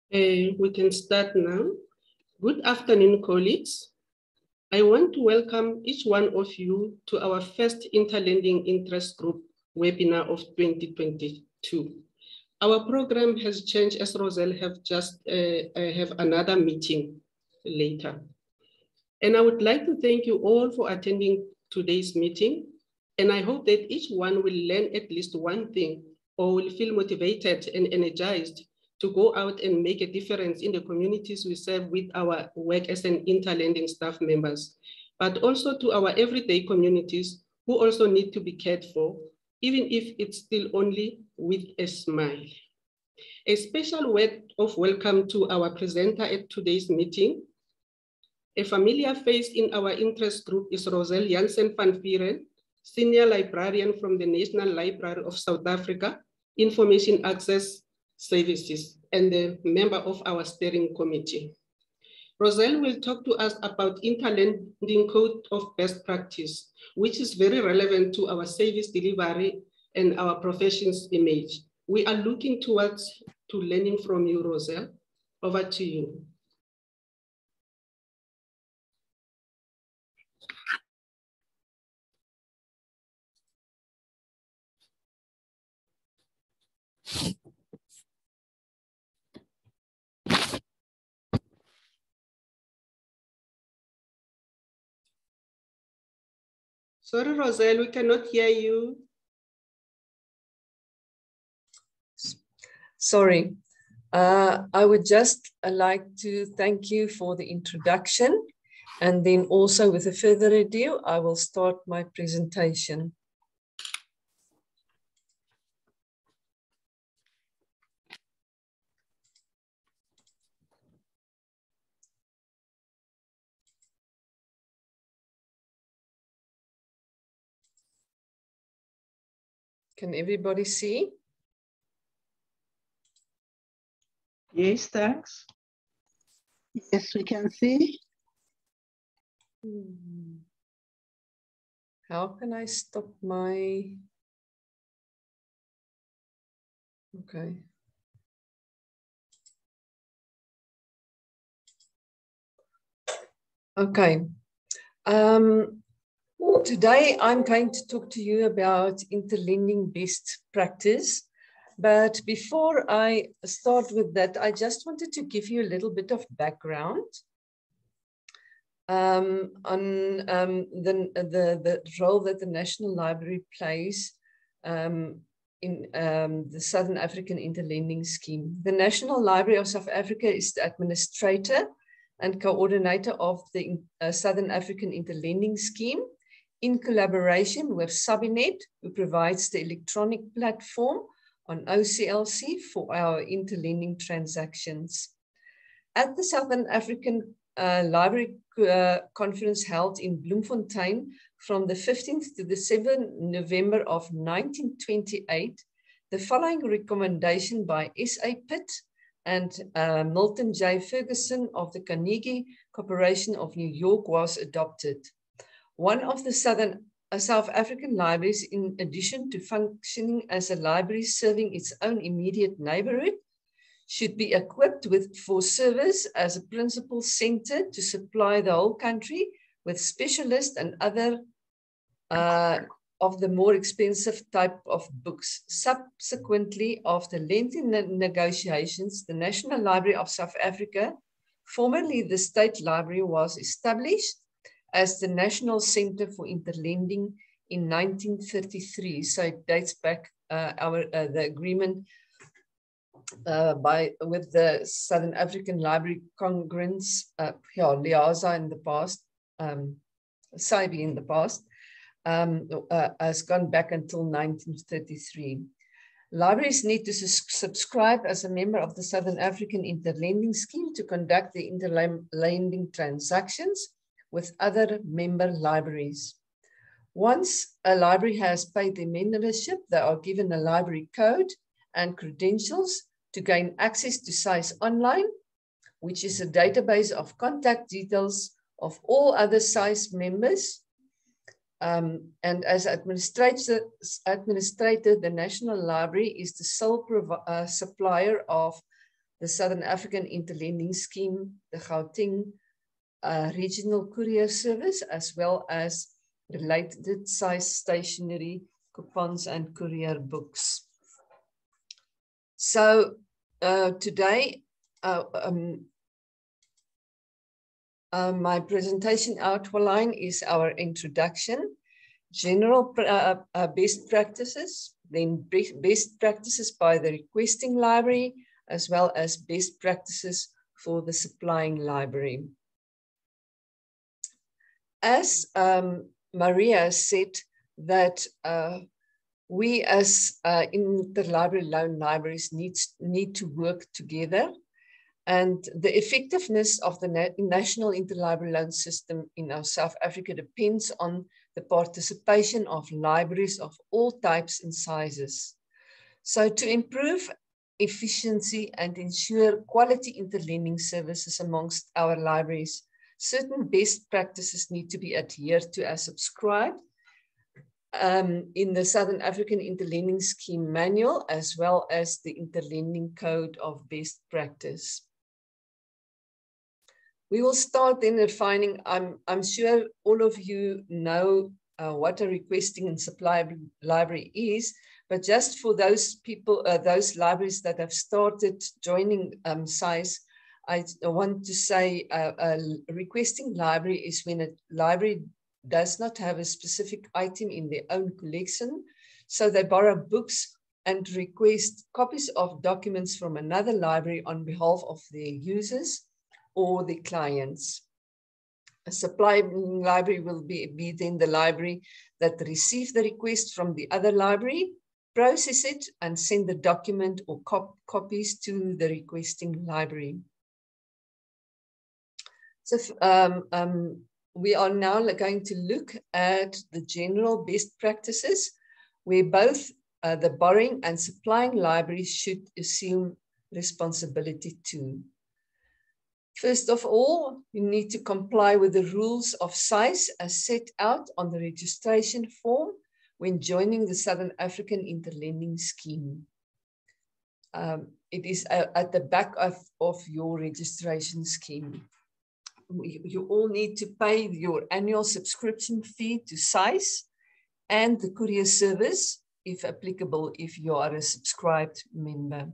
We can start now. Good afternoon, colleagues. I want to welcome each one of you to our first Interlending Interest Group webinar of 2022. Our program has changed as Roselle have just have another meeting later. And I would like to thank you all for attending today's meeting. And I hope that each one will learn at least one thing or will feel motivated and energized to go out and make a difference in the communities we serve with our work as an Interlending staff members, but also to our everyday communities who also need to be cared for, even if it's still only with a smile. A special word of welcome to our presenter at today's meeting. A familiar face in our interest group is Roselle Jansen van Vieren, Senior Librarian from the National Library of South Africa, Information Access Services, and a member of our steering committee. Roselle will talk to us about Interlending Code of Best Practice, which is very relevant to our service delivery and our profession's image. We are looking towards to learning from you, Roselle. Over to you. Sorry, Roselle, we cannot hear you. Sorry. I would just like to thank you for the introduction. And then also with a further ado, I will start my presentation. Can everybody see? Yes, thanks. Yes, we can see. How can I stop my... Okay. Okay. Today I'm going to talk to you about interlending best practice. But before I start with that, I just wanted to give you a little bit of background on the role that the National Library plays in the Southern African Interlending Scheme. The National Library of South Africa is the administrator and coordinator of the Southern African Interlending Scheme in collaboration with Sabinet, who provides the electronic platform on OCLC for our interlending transactions. At the Southern African Library Conference held in Bloemfontein from the 15th to the 7th November of 1928, the following recommendation by S.A. Pitt and Milton J. Ferguson of the Carnegie Corporation of New York was adopted. One of the South African libraries, in addition to functioning as a library serving its own immediate neighborhood, should be equipped for service as a principal center to supply the whole country with specialist and other of the more expensive type of books. Subsequently, after lengthy negotiations, the National Library of South Africa, formerly the State Library, was established as the National Center for Interlending in 1933. So it dates back the agreement with the Southern African Library Congress, LIASA in the past, SAIBI in the past, has gone back until 1933. Libraries need to subscribe as a member of the Southern African Interlending Scheme to conduct the interlending transactions with other member libraries. Once a library has paid their membership, they are given a library code and credentials to gain access to SAIS Online, which is a database of contact details of all other SAIS members. And as administrator, the National Library is the sole supplier of the Southern African Interlending Scheme, the Gauteng Regional Courier Service, as well as related size stationery, coupons, and courier books. So today, my presentation outline is our introduction, general best practices, then best practices by the requesting library, as well as best practices for the supplying library. As Maria said, that we as interlibrary loan libraries need to work together, and the effectiveness of the national interlibrary loan system in our South Africa depends on the participation of libraries of all types and sizes. So to improve efficiency and ensure quality interlending services amongst our libraries, certain best practices need to be adhered to as subscribed in the Southern African Interlending Scheme Manual, as well as the Interlending Code of Best Practice. We will start then defining, I'm sure all of you know what a requesting and supply library is, but just for those people, those libraries that have started joining SAIS, I want to say a requesting library is when a library does not have a specific item in their own collection. So they borrow books and request copies of documents from another library on behalf of their users or the clients. A supply library will be then the library that receives the request from the other library, process it, and send the document or copies to the requesting library. So we are now going to look at the general best practices where both the borrowing and supplying libraries should assume responsibility too. First of all, you need to comply with the rules of SAIS as set out on the registration form when joining the Southern African Interlending Scheme. It is at the back of your registration scheme. You all need to pay your annual subscription fee to SAIS and the courier service, if applicable, if you are a subscribed member.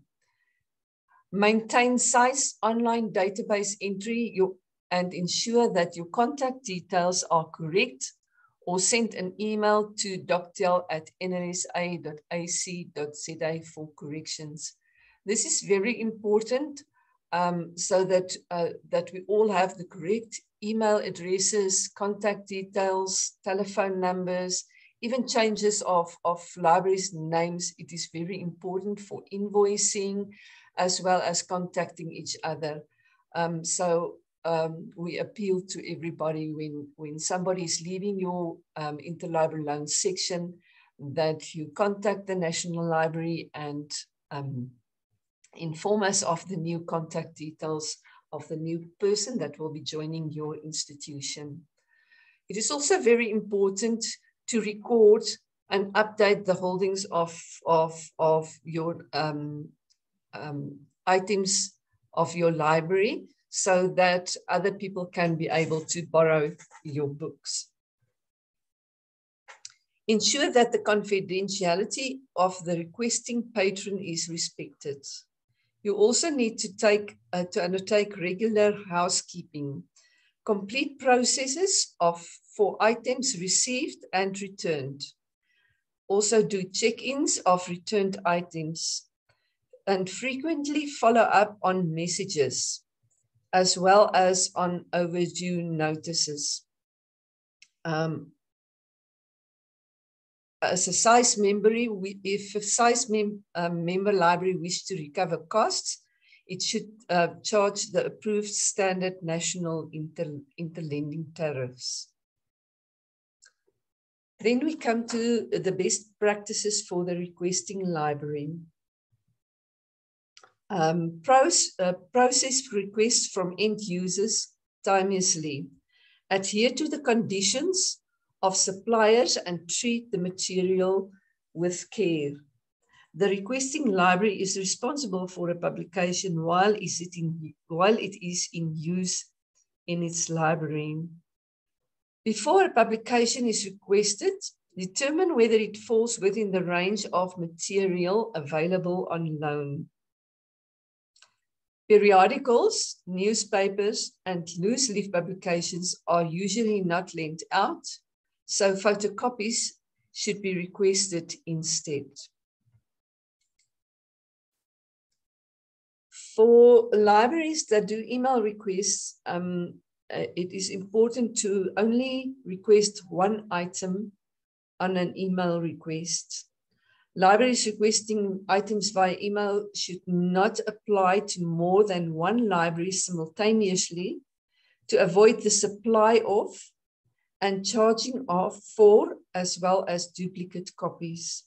Maintain SAIS online database entry and ensure that your contact details are correct, or send an email to doctel@nrsa.ac.za for corrections. This is very important so that, that we all have the correct email addresses, contact details, telephone numbers, even changes of libraries' names. It is very important for invoicing, as well as contacting each other. We appeal to everybody when somebody is leaving your interlibrary loan section, that you contact the National Library and inform us of the new contact details of the new person that will be joining your institution. It is also very important to record and update the holdings of your items of your library so that other people can be able to borrow your books. Ensure that the confidentiality of the requesting patron is respected. You also need to undertake regular housekeeping, complete processes for items received and returned. Also do check-ins of returned items, and frequently follow up on messages, as well as on overdue notices. As a SAIS member, if a SAIS member library wishes to recover costs, it should charge the approved standard national interlending tariffs. Then we come to the best practices for the requesting library. Process requests from end users timeously. Adhere to the conditions of suppliers and treat the material with care. The requesting library is responsible for a publication while it is in use in its library. Before a publication is requested, determine whether it falls within the range of material available on loan. Periodicals, newspapers, and loose-leaf publications are usually not lent out, so photocopies should be requested instead. For libraries that do email requests, it is important to only request one item on an email request. Libraries requesting items via email should not apply to more than one library simultaneously to avoid the supply of and charging of for as well as duplicate copies.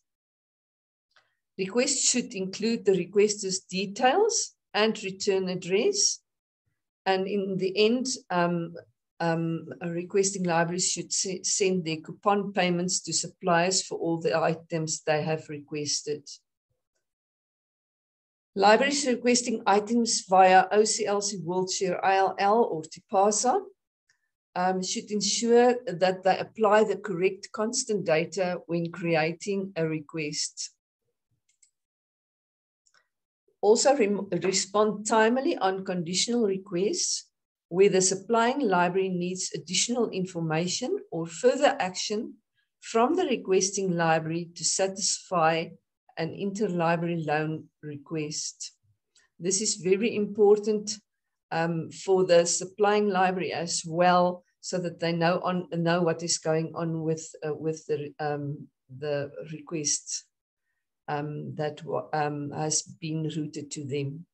Requests should include the requester's details and return address. And in the end, requesting libraries should send their coupon payments to suppliers for all the items they have requested. Libraries requesting items via OCLC WorldShare ILL or TIPASA should ensure that they apply the correct constant data when creating a request. Also respond timely on conditional requests where the supplying library needs additional information or further action from the requesting library to satisfy an interlibrary loan request. This is very important for the supplying library as well, so that they know what is going on with the request that has been routed to them.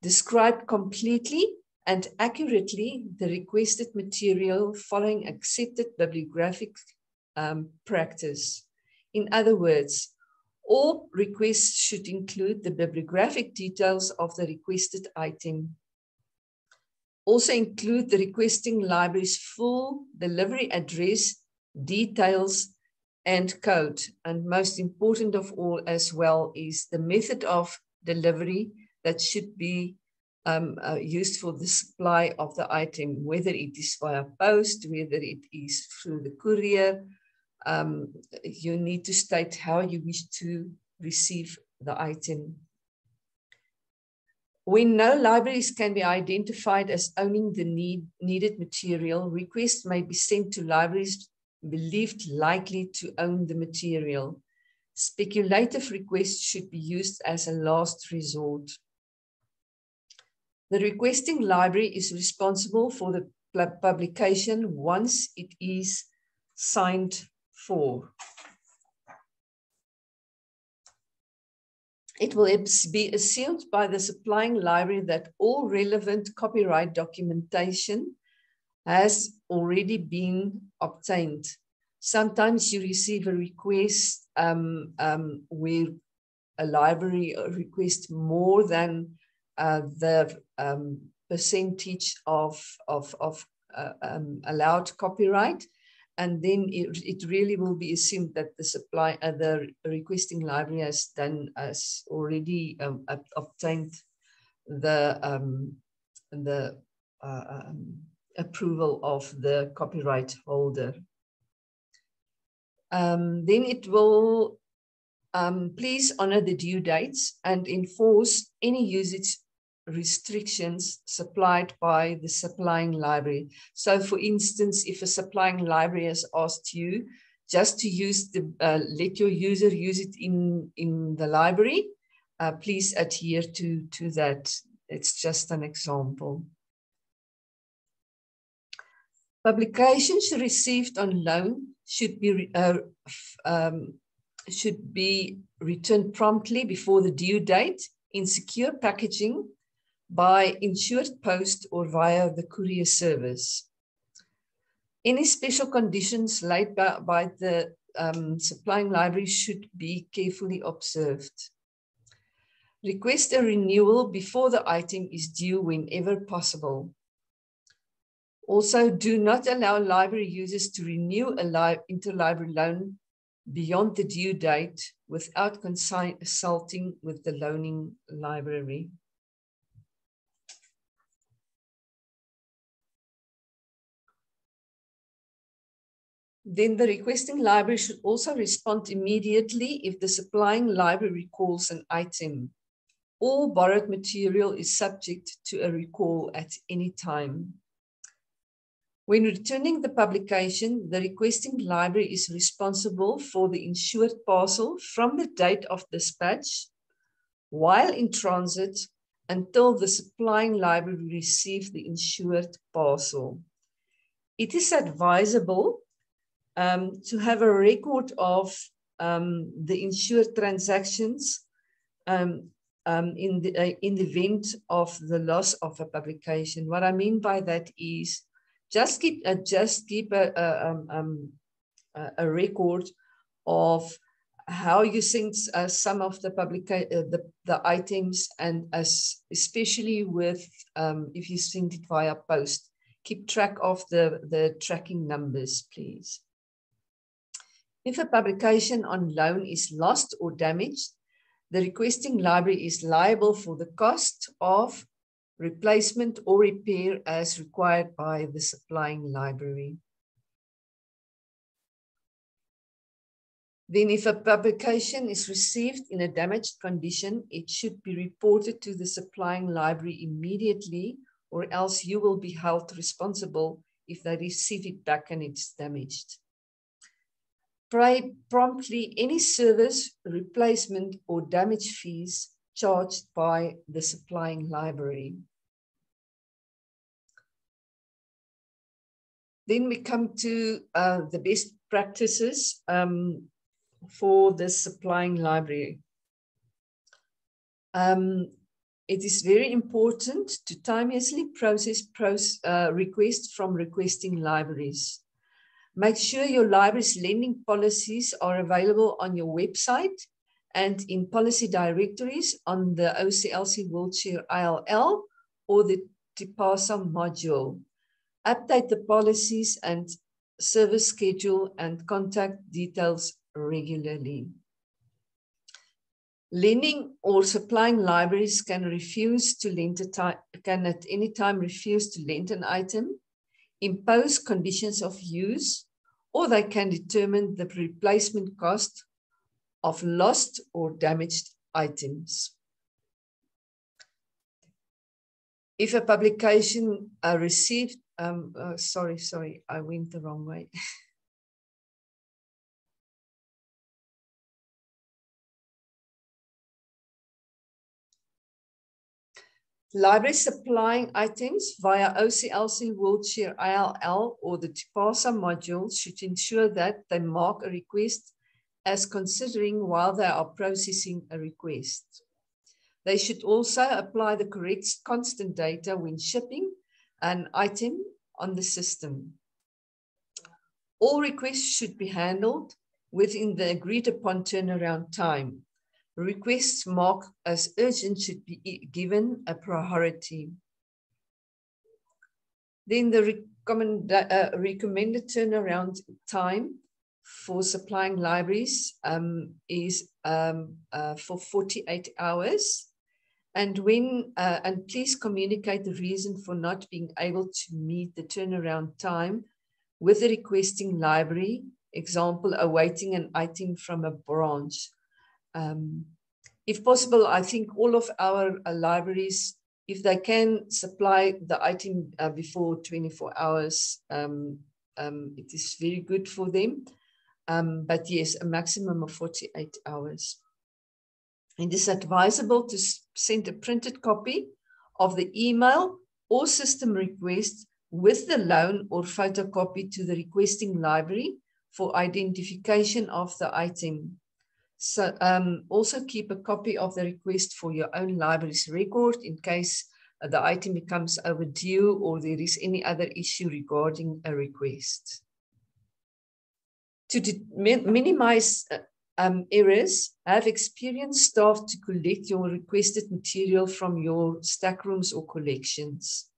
Describe completely and accurately the requested material following accepted bibliographic practice. In other words, all requests should include the bibliographic details of the requested item. Also include the requesting library's full delivery address, details, and code. And most important of all as well is the method of delivery that should be used for the supply of the item, whether it is via post, whether it is through the courier. You need to state how you wish to receive the item. When no libraries can be identified as owning the needed material, requests may be sent to libraries believed likely to own the material. Speculative requests should be used as a last resort. The requesting library is responsible for the publication once it is signed for. It will be assumed by the supplying library that all relevant copyright documentation has already been obtained. Sometimes you receive a request where a library requests more than the percentage of allowed copyright, and then it really will be assumed that the requesting library has already obtained the approval of the copyright holder. Then it will please honor the due dates and enforce any usage restrictions supplied by the supplying library. So for instance, if a supplying library has asked you just to use let your user use it in the library, please adhere to that. It's just an example. Publications received on loan should be returned promptly before the due date in secure packaging by insured post or via the courier service. Any special conditions laid by the supplying library should be carefully observed. Request a renewal before the item is due whenever possible. Also, do not allow library users to renew a interlibrary loan beyond the due date without consulting with the loaning library. Then the requesting library should also respond immediately if the supplying library recalls an item. All borrowed material is subject to a recall at any time. When returning the publication, the requesting library is responsible for the insured parcel from the date of dispatch, while in transit, until the supplying library receives the insured parcel. It is advisable to have a record of the insured transactions in the event of the loss of a publication. What I mean by that is just keep a record of how you sent some of the items, and especially with if you send it via post, keep track of the tracking numbers, please. If a publication on loan is lost or damaged, the requesting library is liable for the cost of replacement or repair as required by the supplying library. Then if a publication is received in a damaged condition, it should be reported to the supplying library immediately, or else you will be held responsible if they receive it back and it's damaged. Pay promptly any service, replacement, or damage fees charged by the supplying library. Then we come to the best practices for the supplying library. It is very important to timeously process requests from requesting libraries. Make sure your library's lending policies are available on your website and in policy directories on the OCLC WorldShare ILL or the TIPASA module. Update the policies and service schedule and contact details regularly. Lending or supplying libraries can refuse to lend can at any time refuse to lend an item, impose conditions of use, or they can determine the replacement cost of lost or damaged items. If a publication received, sorry, I went the wrong way. Libraries supplying items via OCLC WorldShare ILL or the TIPASA module should ensure that they mark a request as considering while they are processing a request. They should also apply the correct constant data when shipping an item on the system. All requests should be handled within the agreed upon turnaround time. Requests marked as urgent should be given a priority. Then the recommended turnaround time for supplying libraries is for 48 hours. And please communicate the reason for not being able to meet the turnaround time with the requesting library, example, awaiting an item from a branch. If possible, I think all of our libraries, if they can supply the item before 24 hours, it is very good for them. But yes, a maximum of 48 hours. It is advisable to send a printed copy of the email or system request with the loan or photocopy to the requesting library for identification of the item. So also keep a copy of the request for your own library's record in case the item becomes overdue or there is any other issue regarding a request. To minimize errors, have experienced staff to collect your requested material from your stack rooms or collections.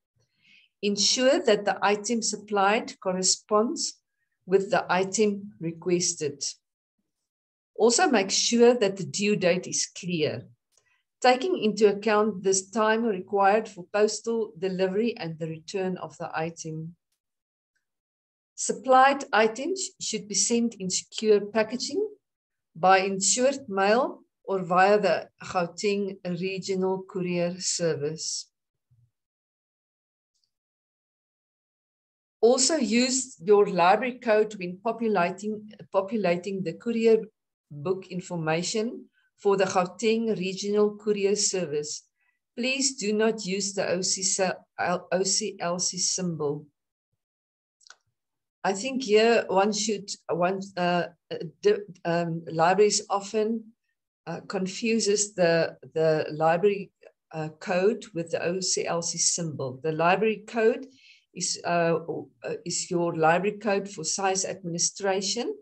Ensure that the item supplied corresponds with the item requested. Also make sure that the due date is clear, taking into account this time required for postal delivery and the return of the item. Supplied items should be sent in secure packaging by insured mail or via the Gauteng Regional Courier Service. Also use your library code when populating the courier book information for the Gauteng Regional Courier Service. Please do not use the OCLC symbol. I think here libraries often confuses the library code with the OCLC symbol. The library code is your library code for size administration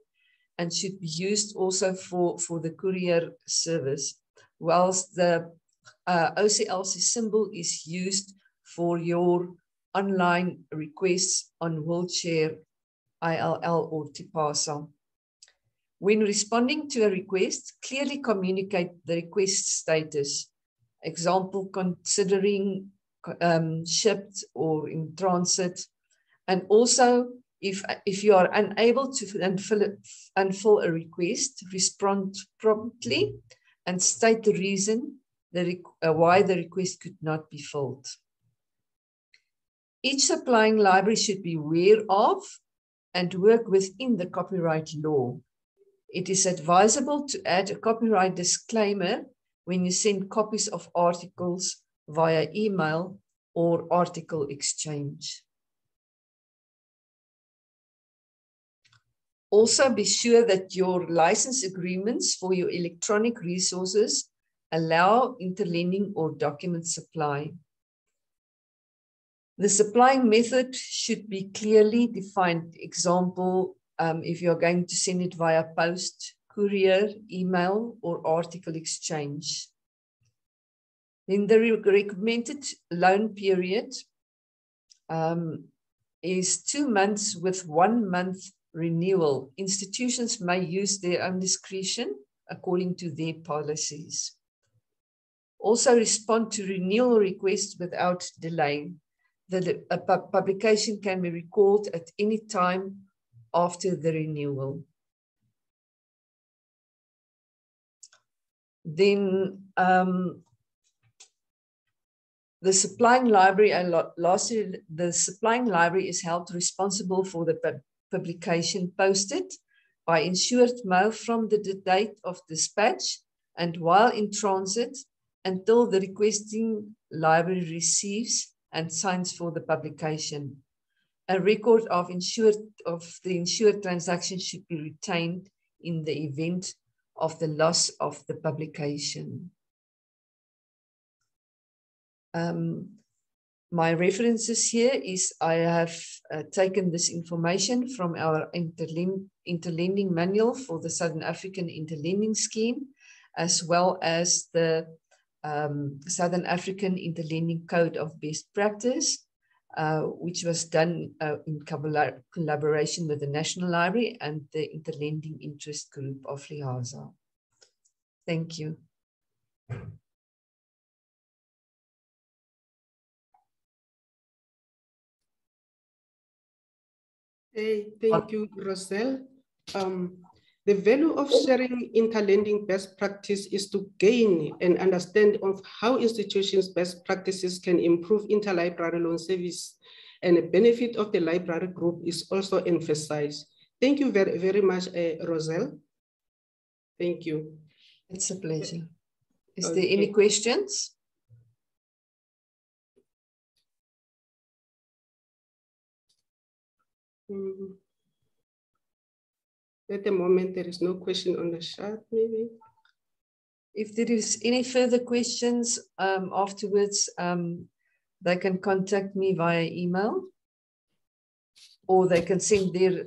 and should be used also for the courier service, whilst the OCLC symbol is used for your online requests on Wheelchair, ILL or TIPASA. When responding to a request, clearly communicate the request status. Example, considering shipped or in transit. And also, if you are unable to unfill a request, respond promptly and state the reason why the request could not be filled. Each supplying library should be aware of and work within the copyright law. It is advisable to add a copyright disclaimer when you send copies of articles via email or article exchange. Also be sure that your license agreements for your electronic resources allow interlending or document supply. The supplying method should be clearly defined. Example, if you're going to send it via post, courier, email, or article exchange. Then the recommended loan period is 2 months with 1 month renewal. Institutions may use their own discretion according to their policies. Also respond to renewal requests without delay. A publication can be recalled at any time after the renewal. Then the supplying library, and lastly, the supplying library is held responsible for the publication posted by insured mail from the date of dispatch and while in transit until the requesting library receives and signs for the publication. A record of the insured transaction should be retained in the event of the loss of the publication. My references here is I have taken this information from our interlending manual for the Southern African Interlending Scheme, as well as the Southern African Interlending Code of Best Practice, which was done in collaboration with the National Library and the Interlending Interest Group of Liaza. Thank you. Hey, thank you, Roselle. The value of sharing interlending best practice is to gain an understanding of how institutions' best practices can improve interlibrary loan service, and the benefit of the library group is also emphasized. Thank you very, very much, Roselle. Thank you. It's a pleasure. Is there any questions? At the moment, there is no question on the chat, maybe. If there is any further questions afterwards, they can contact me via email, or they can send their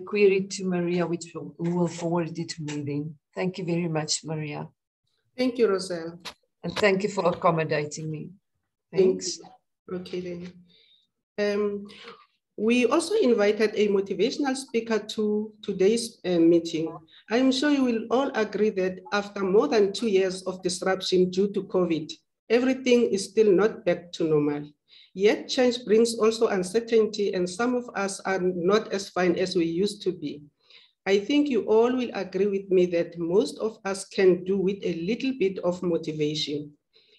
query to Maria, who will forward it to me then. Thank you very much, Maria. Thank you, Roselle. And thank you for accommodating me. Thanks. Okay, then. We also invited a motivational speaker to today's meeting. I'm sure you will all agree that after more than 2 years of disruption due to COVID, everything is still not back to normal. Yet change brings also uncertainty, and some of us are not as fine as we used to be. I think you all will agree with me that most of us can do with a little bit of motivation.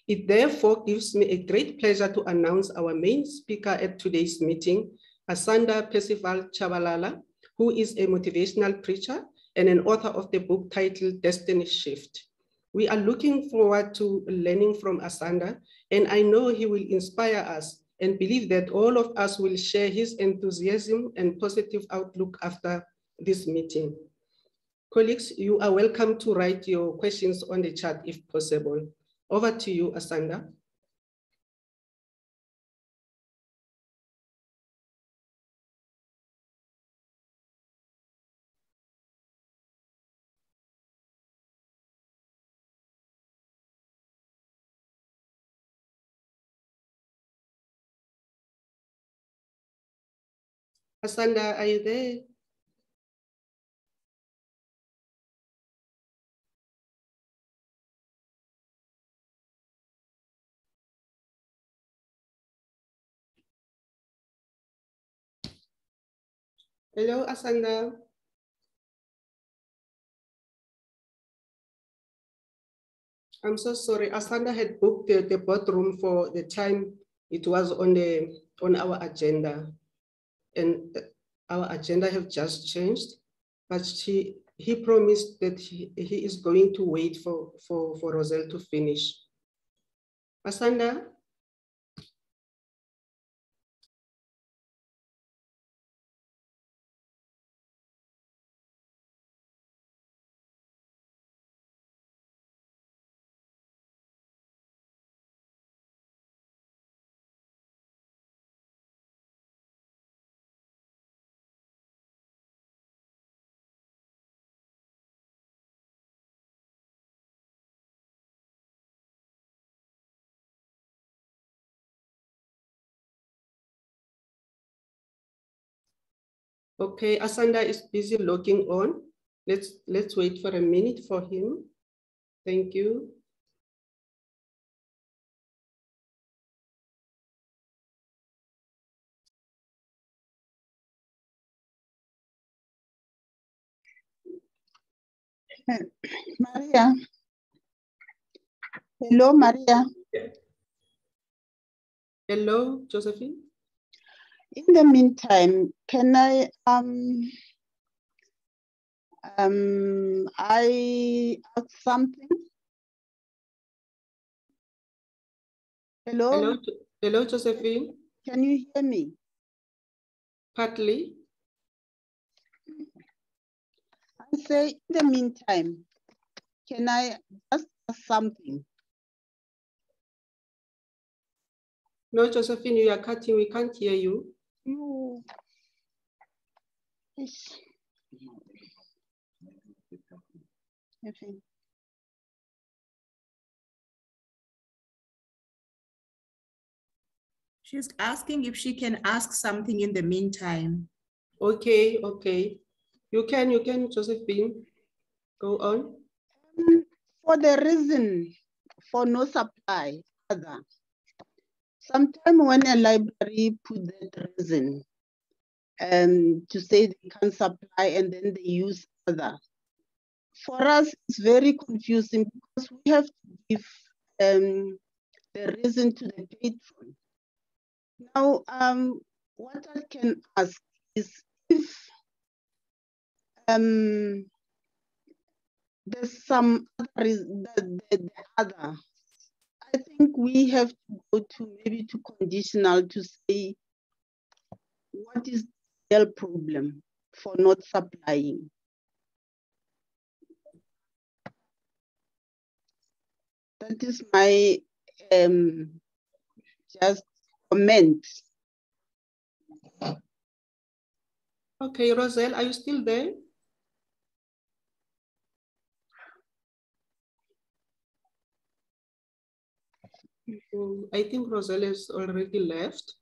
It therefore gives me a great pleasure to announce our main speaker at today's meeting, Asanda Percival Chabalala, who is a motivational preacher and an author of the book titled Destiny Shift. We are looking forward to learning from Asanda, and I know he will inspire us and believe that all of us will share his enthusiasm and positive outlook after this meeting. Colleagues, you are welcome to write your questions on the chat if possible. Over to you, Asanda. Asanda, are you there? Hello, Asanda. I'm so sorry. Asanda had booked the boardroom for the time it was on our agenda, and our agenda have just changed. But he promised that he is going to wait for Roselle to finish. Asanda? Okay, Asanda is busy logging on. Let's wait for a minute for him. Thank you. Maria. Hello, Maria. Hello, Josephine. In the meantime, can I ask something? Hello? Hello, Josephine. Can you hear me? Partly. I say, in the meantime, can I just ask something? No, Josephine, you are cutting. We can't hear you. No. Yes. Okay. She's asking if she can ask something in the meantime. Okay, okay. You can, Josephine. Go on. For the reason for no supply, other. Sometimes when a library put that reason to say they can't supply and then they use other. For us, it's very confusing because we have to give the reason to the patron. Now, what I can ask is if there's some other, the other, I think we have to go to maybe to conditional to say what is the real problem for not supplying. That is my just comment. Okay, Roselle, are you still there? I think Roselle has already left.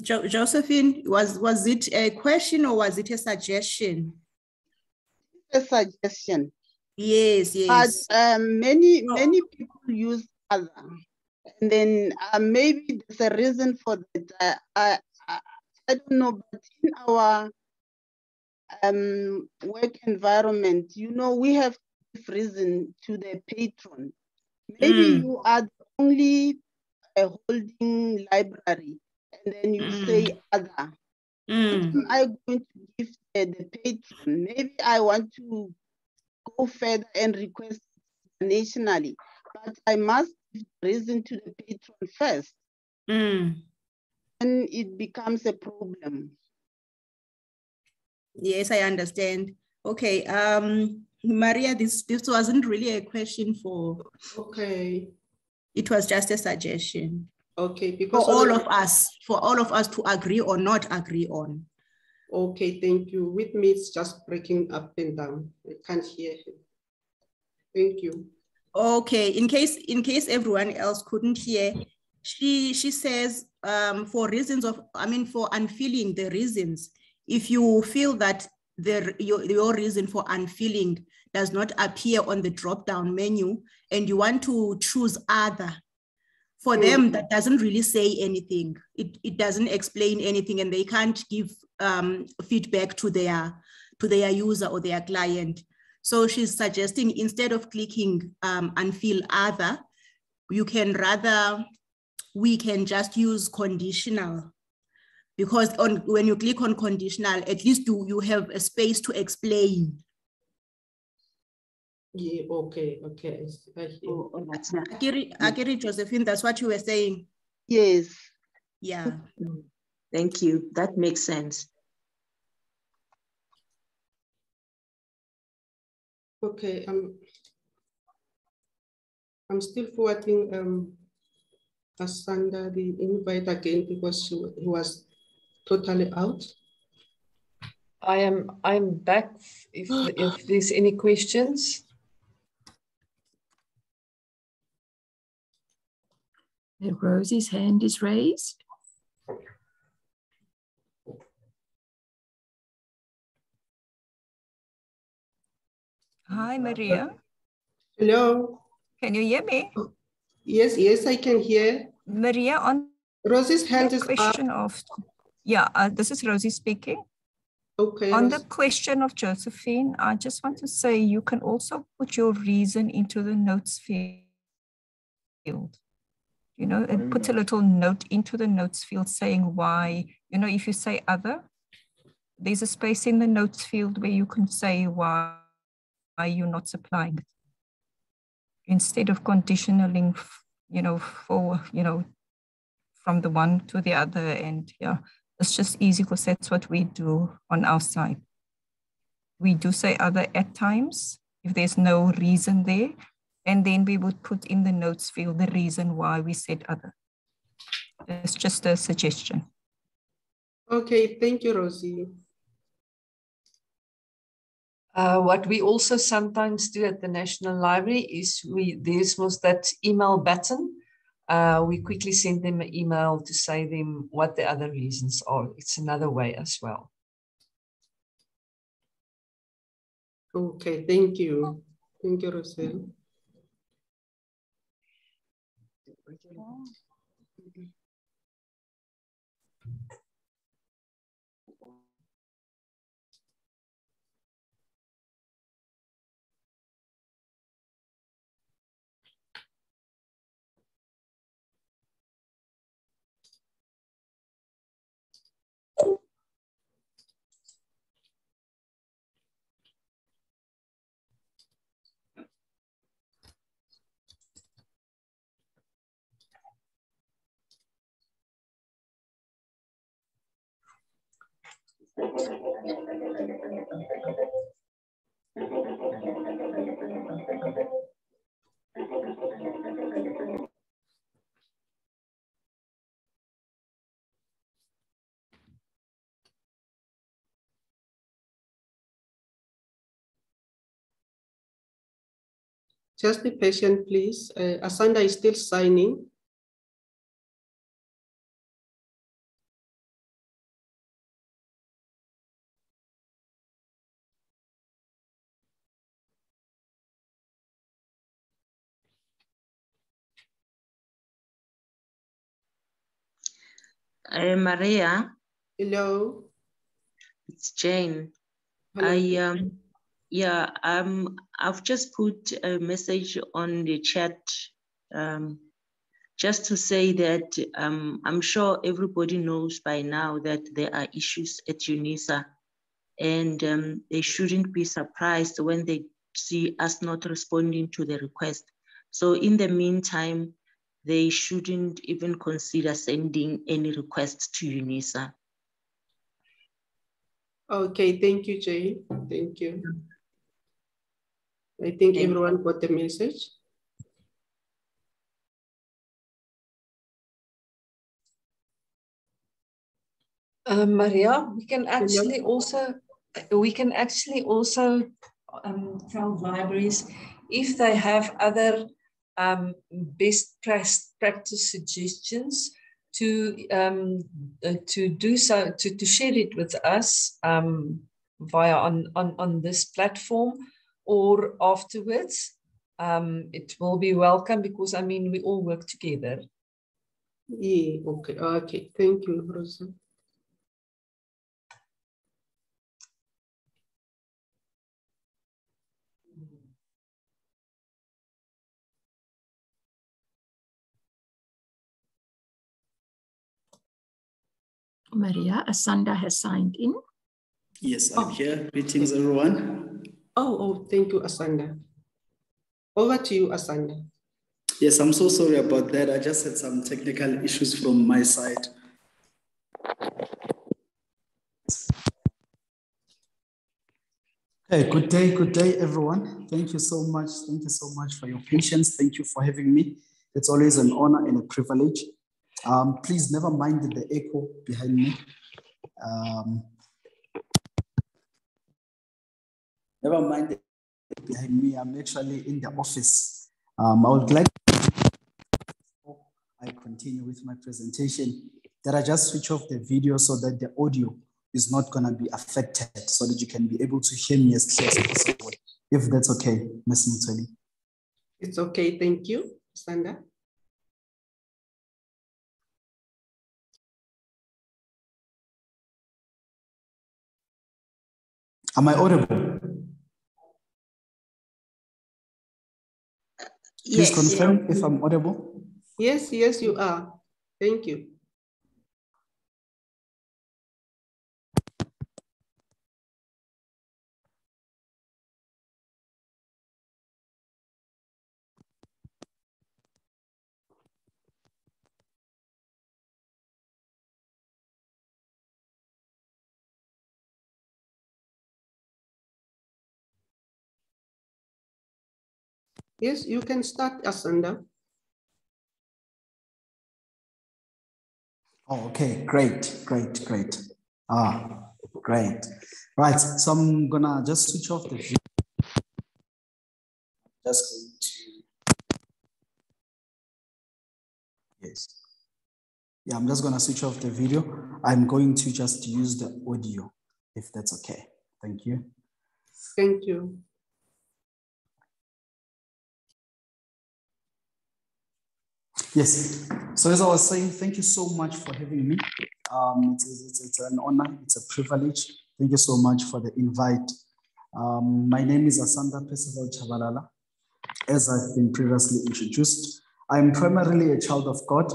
Josephine, was it a question or was it a suggestion? A suggestion. Yes, yes. But many people use other, and then maybe there's a reason for that. I don't know, but in our work environment, you know, we have to give reason to the patron. Maybe you are the only holding library, and then you say other. What am I going to give the patron? Maybe I want to go further and request nationally, but I must give reason to the patron first. And it becomes a problem. Yes, I understand. Okay, Maria, this wasn't really a question for. Okay. It was just a suggestion. Okay, because for all of us to agree or not agree on. Okay, thank you. With me, it's just breaking up and down. I can't hear him. Thank you. Okay, in case everyone else couldn't hear, she says for reasons of, for unfilling the reasons, if you feel that your reason for unfilling does not appear on the drop-down menu and you want to choose other, for them, that doesn't really say anything. It doesn't explain anything, and they can't give feedback to their user or their client. So she's suggesting instead of clicking unfill other, we can just use conditional, because when you click on conditional, at least you have a space to explain. Yeah, okay. Akiri, Josephine, that's what you were saying. Yes. Yeah. Thank you. That makes sense. Okay. I'm still forwarding Asanda the invite again because he was totally out. I'm back if there's any questions. Rosie's hand is raised. Hi, Maria. Hello. Can you hear me? Yes, I can hear. Maria, on Rosie's hand is question up. This is Rosie speaking. Okay. On the question of Josephine, I just want to say you can also put your reason into the notes field. You know, and put a little note into the notes field saying why, you know, if you say other, there's a space in the notes field where you can say why you're not supplying it. Instead of conditionaling, from the one to the other. And yeah, it's just easy because that's what we do on our side. We do say other at times if there's no reason there. And then we would put in the notes field the reason why we said other. It's just a suggestion. Okay, thank you, Rosie. What we also sometimes do at the National Library is there's that email button. We quickly send them an email to say them what the other reasons are. It's another way as well. Okay, thank you. Thank you, Rosie. Just be patient, please. Asanda is still signing. Maria. Hello. It's Jane. Hello. I've just put a message on the chat just to say that I'm sure everybody knows by now that there are issues at UNISA, and they shouldn't be surprised when they see us not responding to the request. So in the meantime, they shouldn't even consider sending any requests to UNISA. Okay, thank you, Jay. Thank you. I think everyone got the message. Maria, we can actually also tell libraries if they have other best practice suggestions to do so, to share it with us via on this platform or afterwards. It will be welcome because I mean we all work together. Yeah, okay, thank you, Rosa. Maria, Asanda has signed in. Yes, I'm here. Greetings, everyone. Oh, thank you, Asanda. Over to you, Asanda. Yes, I'm so sorry about that. I just had some technical issues from my side. Okay, good day, everyone. Thank you so much. Thank you so much for your patience. Thank you for having me. It's always an honor and a privilege. Please never mind the echo behind me. Never mind the echo behind me. I'm actually in the office. I would like I continue with my presentation that I just switch off the video so that the audio is not going to be affected, so that you can be able to hear me as clear as possible. If that's okay, Ms. Mutoli. It's okay, thank you, Asanda. Am I audible? Please confirm if I'm audible. Yes, you are. Thank you. Yes, you can start, Asanda. Oh, okay, great. Great. Right, so I'm gonna just switch off the video. Just going to, yes. Yeah, I'm just gonna switch off the video. I'm going to just use the audio, if that's okay. Thank you. Thank you. Yes, so as I was saying, thank you so much for having me. It's an honor, it's a privilege. Thank you so much for the invite. My name is Asanda Percival Chabalala. As I've been previously introduced, I'm primarily a child of God.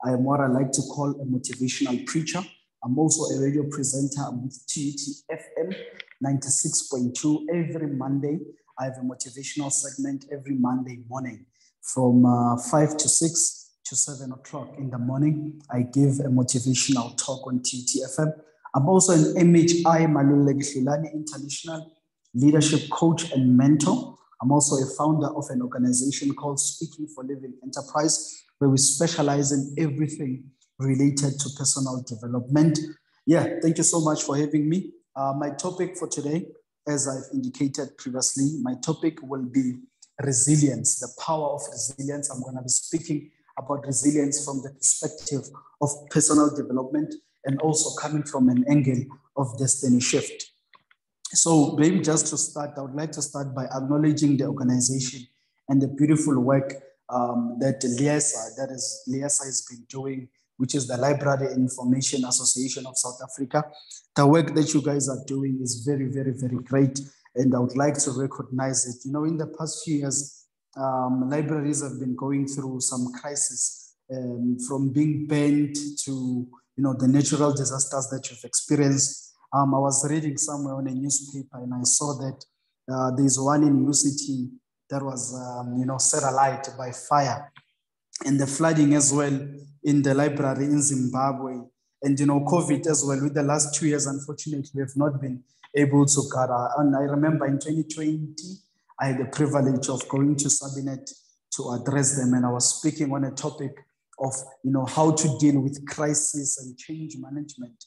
I am what I like to call a motivational preacher. I'm also a radio presenter with TET-FM 96.2 every Monday. I have a motivational segment every Monday morning from 5 to 6 to 7 o'clock in the morning. I give a motivational talk on TET-FM. I'm also an MHI Maluleki International leadership coach and mentor. I'm also a founder of an organization called Speaking for Living Enterprise, where we specialize in everything related to personal development. Yeah, thank you so much for having me. My topic for today, as I've indicated previously, my topic will be resilience, the power of resilience. I'm going to be speaking about resilience from the perspective of personal development and also coming from an angle of destiny shift. So maybe just to start, I would like to start by acknowledging the organization and the beautiful work that Liesa has been doing which is the Library Information Association of South Africa. The work that you guys are doing is very, very, very great, and I would like to recognize it. You know, in the past few years, libraries have been going through some crisis, from being banned to, you know, the natural disasters that you've experienced. I was reading somewhere on a newspaper and I saw that there's one in UCT that was, you know, set alight by fire, and the flooding as well in the library in Zimbabwe. And, you know, COVID as well. With the last 2 years, unfortunately, we have not been able to gather. And I remember in 2020, I had the privilege of going to Sabinet to address them. And I was speaking on a topic of, you know, how to deal with crisis and change management.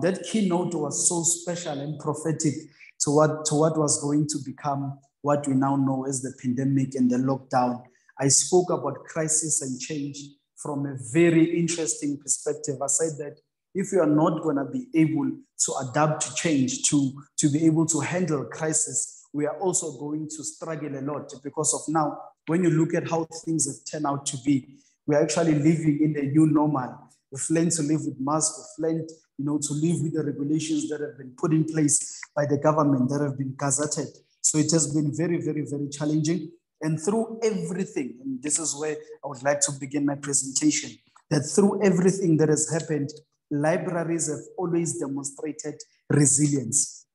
That keynote was so special and prophetic to what was going to become what we now know as the pandemic and the lockdown. I spoke about crisis and change from a very interesting perspective. I said that if you are not going to be able to adapt to change, to be able to handle crisis, we are also going to struggle a lot, because of now, when you look at how things have turned out to be, we're actually living in the new normal. We've learned to live with masks, we've learned, you know, to live with the regulations that have been put in place by the government, that have been gazetted. So it has been very, very, very challenging. And through everything, and this is where I would like to begin my presentation, that through everything that has happened, libraries have always demonstrated resilience.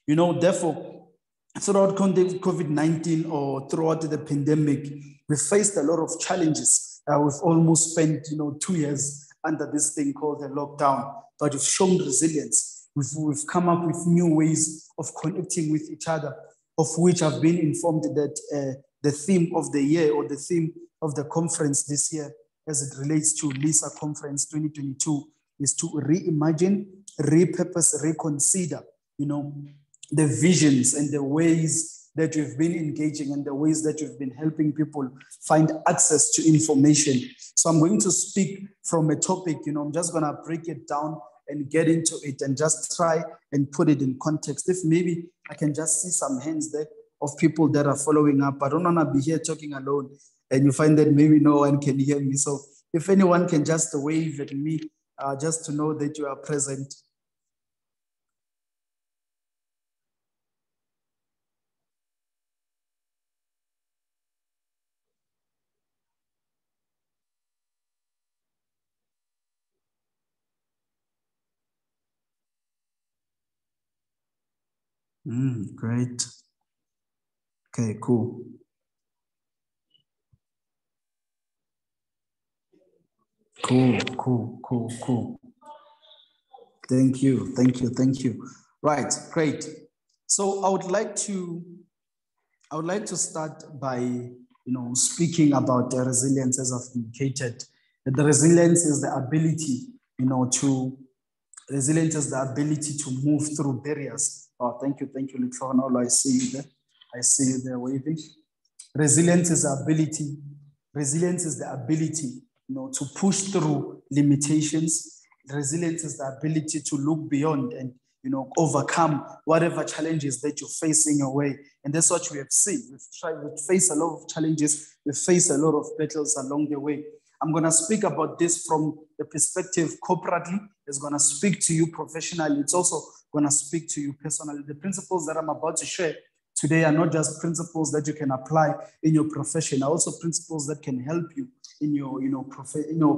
You know, therefore, throughout COVID-19 or throughout the pandemic, we faced a lot of challenges. We've almost spent, you know, 2 years under this thing called the lockdown, but we've shown resilience. We've come up with new ways of connecting with each other, of which I've been informed that the theme of the year, or the theme of the conference this year, as it relates to LISA Conference 2022, is to reimagine, repurpose, reconsider, you know, the visions and the ways that we've been engaging and the ways that we've been helping people find access to information. So I'm going to speak from a topic, you know, I'm just going to break it down and get into it and just try and put it in context. If maybe I can just see some hands there of people that are following up. I don't want to be here talking alone and you find that maybe no one can hear me. So if anyone can just wave at me, just to know that you are present. Great. Okay, cool. Cool. Thank you. Right, great. So I would like to start by, you know, speaking about the resilience, as I've indicated. The resilience is the ability, you know, resilience is the ability to move through barriers. Oh, thank you, Litlonolo. I see you there waving. Resilience is the ability, you know, to push through limitations. Resilience is the ability to look beyond and, you know, overcome whatever challenges that you face in your way. And that's what we have seen. We've faced a lot of challenges. We've faced a lot of battles along the way. I'm going to speak about this from the perspective corporately. It's going to speak to you professionally. It's also going to speak to you personally. The principles that I'm about to share today are not just principles that you can apply in your profession, are also principles that can help you in your, you know,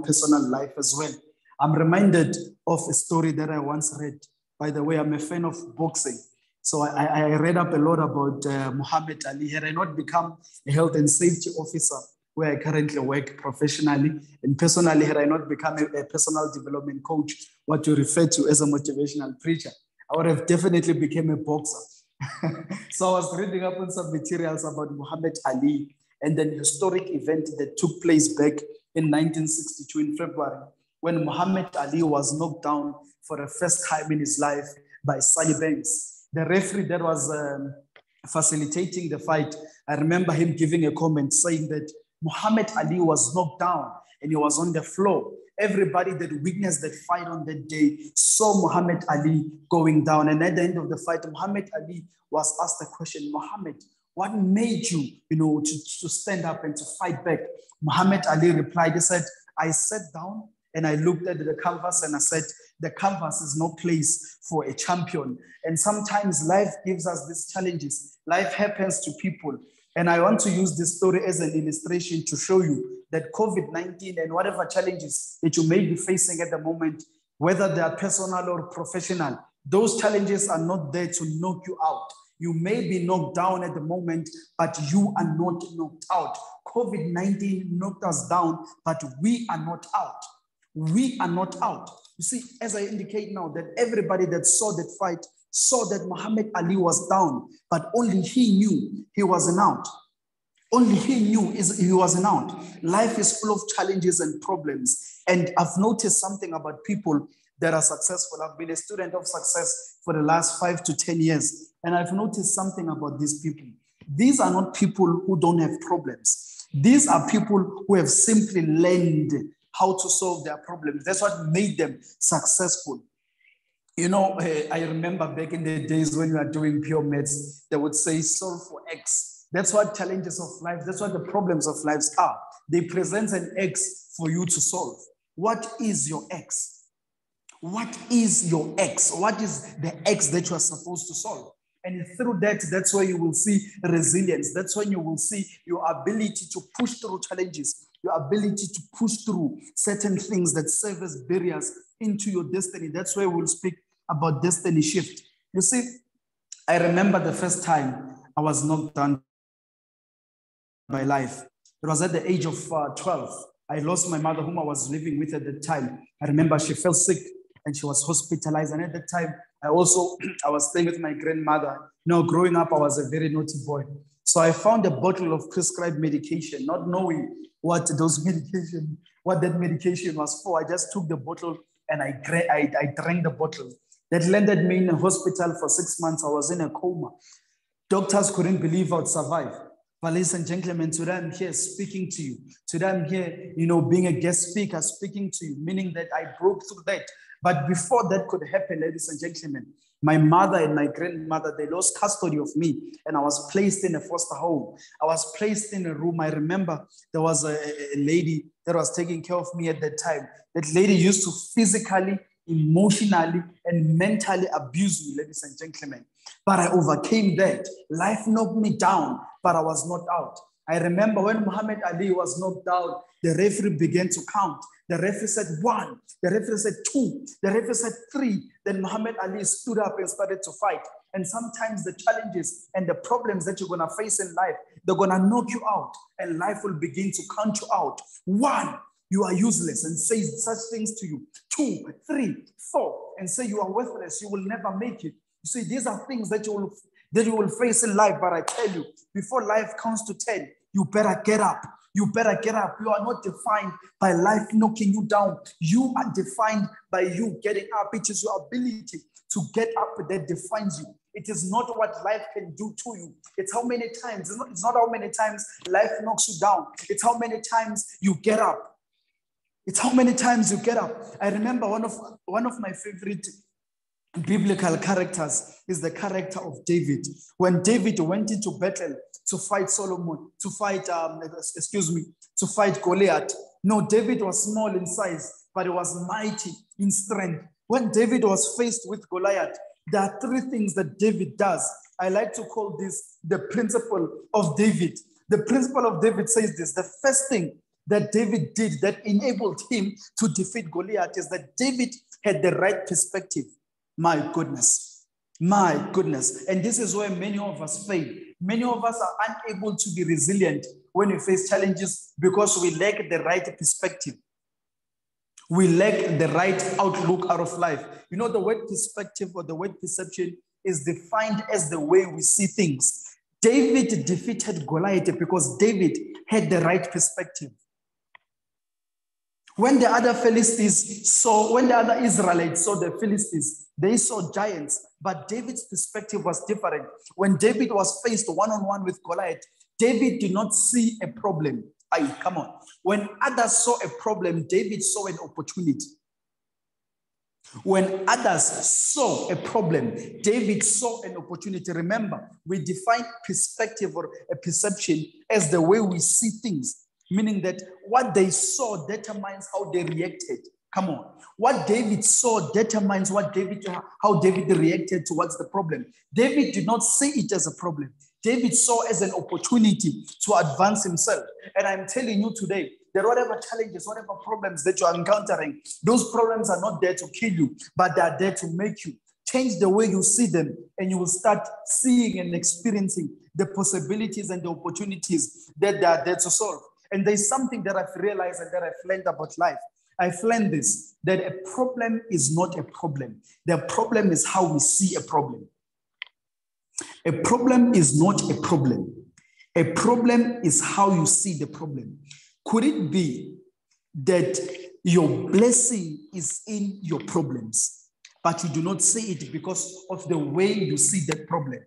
personal life as well. I'm reminded of a story that I once read. By the way, I'm a fan of boxing. So I read up a lot about Muhammad Ali. Had I not become a health and safety officer, where I currently work professionally, and personally, had I not become a personal development coach, what you refer to as a motivational preacher, I would have definitely become a boxer. So I was reading up on some materials about Muhammad Ali and an historic event that took place back in 1962 in February, when Muhammad Ali was knocked down for the first time in his life by Sally Banks. The referee that was facilitating the fight, I remember him giving a comment saying that Muhammad Ali was knocked down and he was on the floor. Everybody that witnessed that fight on that day saw Muhammad Ali going down. And at the end of the fight, Muhammad Ali was asked the question, Muhammad, what made you, you know, to stand up and to fight back? Muhammad Ali replied, he said, I sat down And I looked at the canvas and I said, the canvas is no place for a champion. And sometimes life gives us these challenges. Life happens to people. And I want to use this story as an illustration to show you that COVID-19 and whatever challenges that you may be facing at the moment, whether they are personal or professional, those challenges are not there to knock you out. You may be knocked down at the moment, but you are not knocked out. COVID-19 knocked us down, but we are not out. We are not out. You see, as I indicate now, that everybody that saw that fight saw that Muhammad Ali was down, but only he knew he wasn't out. Only he knew he wasn't out. Life is full of challenges and problems. And I've noticed something about people that are successful. I've been a student of success for the last 5 to 10 years. And I've noticed something about these people. These are not people who don't have problems. These are people who have simply learned how to solve their problems. That's what made them successful. You know, I remember back in the days when we were doing pure maths, they would say solve for X. That's what challenges of life, that's what the problems of life are. They present an X for you to solve. What is your X? What is your X? What is the X that you are supposed to solve? And through that, that's where you will see resilience. That's when you will see your ability to push through challenges, your ability to push through certain things that serve as barriers into your destiny. That's where we'll speak about destiny shift. You see, I remember the first time I was knocked down by life. It was at the age of 12. I lost my mother, whom I was living with at the time. I remember she fell sick and she was hospitalized. And at that time, I was staying with my grandmother. You know, growing up, I was a very naughty boy. So I found a bottle of prescribed medication, not knowing what that medication was for. I just took the bottle and I drank the bottle. That landed me in a hospital for 6 months. I was in a coma. Doctors couldn't believe I would survive. But ladies and gentlemen, today I'm here speaking to you. Today I'm here, you know, being a guest speaker, speaking to you, meaning that I broke through that. But before that could happen, ladies and gentlemen, my mother and my grandmother, they lost custody of me and I was placed in a foster home. I was placed in a room. I remember there was a lady that was taking care of me at that time. That lady used to physically, emotionally, and mentally abuse me, ladies and gentlemen. But I overcame that. Life knocked me down, but I was not out. I remember when Muhammad Ali was knocked out, the referee began to count. The referee said 1, the referee said 2, the referee said 3. Then Muhammad Ali stood up and started to fight. And sometimes the challenges and the problems that you're gonna face in life, they're gonna knock you out and life will begin to count you out. 1, you are useless and say such things to you. 2, 3, 4, and say you are worthless, you will never make it. You see, these are things that you will face in life, but I tell you, before life counts to 10, you better get up. You better get up. You are not defined by life knocking you down. You are defined by you getting up. It is your ability to get up that defines you. It is not what life can do to you. It's how many times, it's not how many times life knocks you down. It's how many times you get up. It's how many times you get up. I remember one of my favorite biblical characters is the character of David. When David went into battle to fight to fight Goliath. No, David was small in size, but he was mighty in strength. When David was faced with Goliath, there are 3 things that David does. I like to call this the principle of David. The principle of David says this: the first thing that David did that enabled him to defeat Goliath is that David had the right perspective. My goodness. And this is where many of us fail. Many of us are unable to be resilient when we face challenges because we lack the right perspective. We lack the right outlook out of life. You know, the word perspective or the word perception is defined as the way we see things. David defeated Goliath because David had the right perspective. When the other Israelites saw the Philistines, they saw giants, but David's perspective was different. When David was faced one-on-one with Goliath, David did not see a problem. Come on. When others saw a problem, David saw an opportunity. When others saw a problem, David saw an opportunity. Remember, we define perspective or a perception as the way we see things, meaning that what they saw determines how they reacted. Come on. What David saw determines how David reacted towards the problem. David did not see it as a problem. David saw as an opportunity to advance himself. And I'm telling you today that whatever challenges, whatever problems that you are encountering, those problems are not there to kill you, but they are there to make you change the way you see them, and you will start seeing and experiencing the possibilities and the opportunities that they are there to solve. And there's something that I've realized and that I've learned about life. I've learned this, that a problem is not a problem. The problem is how we see a problem. A problem is not a problem. A problem is how you see the problem. Could it be that your blessing is in your problems, but you do not see it because of the way you see that problem?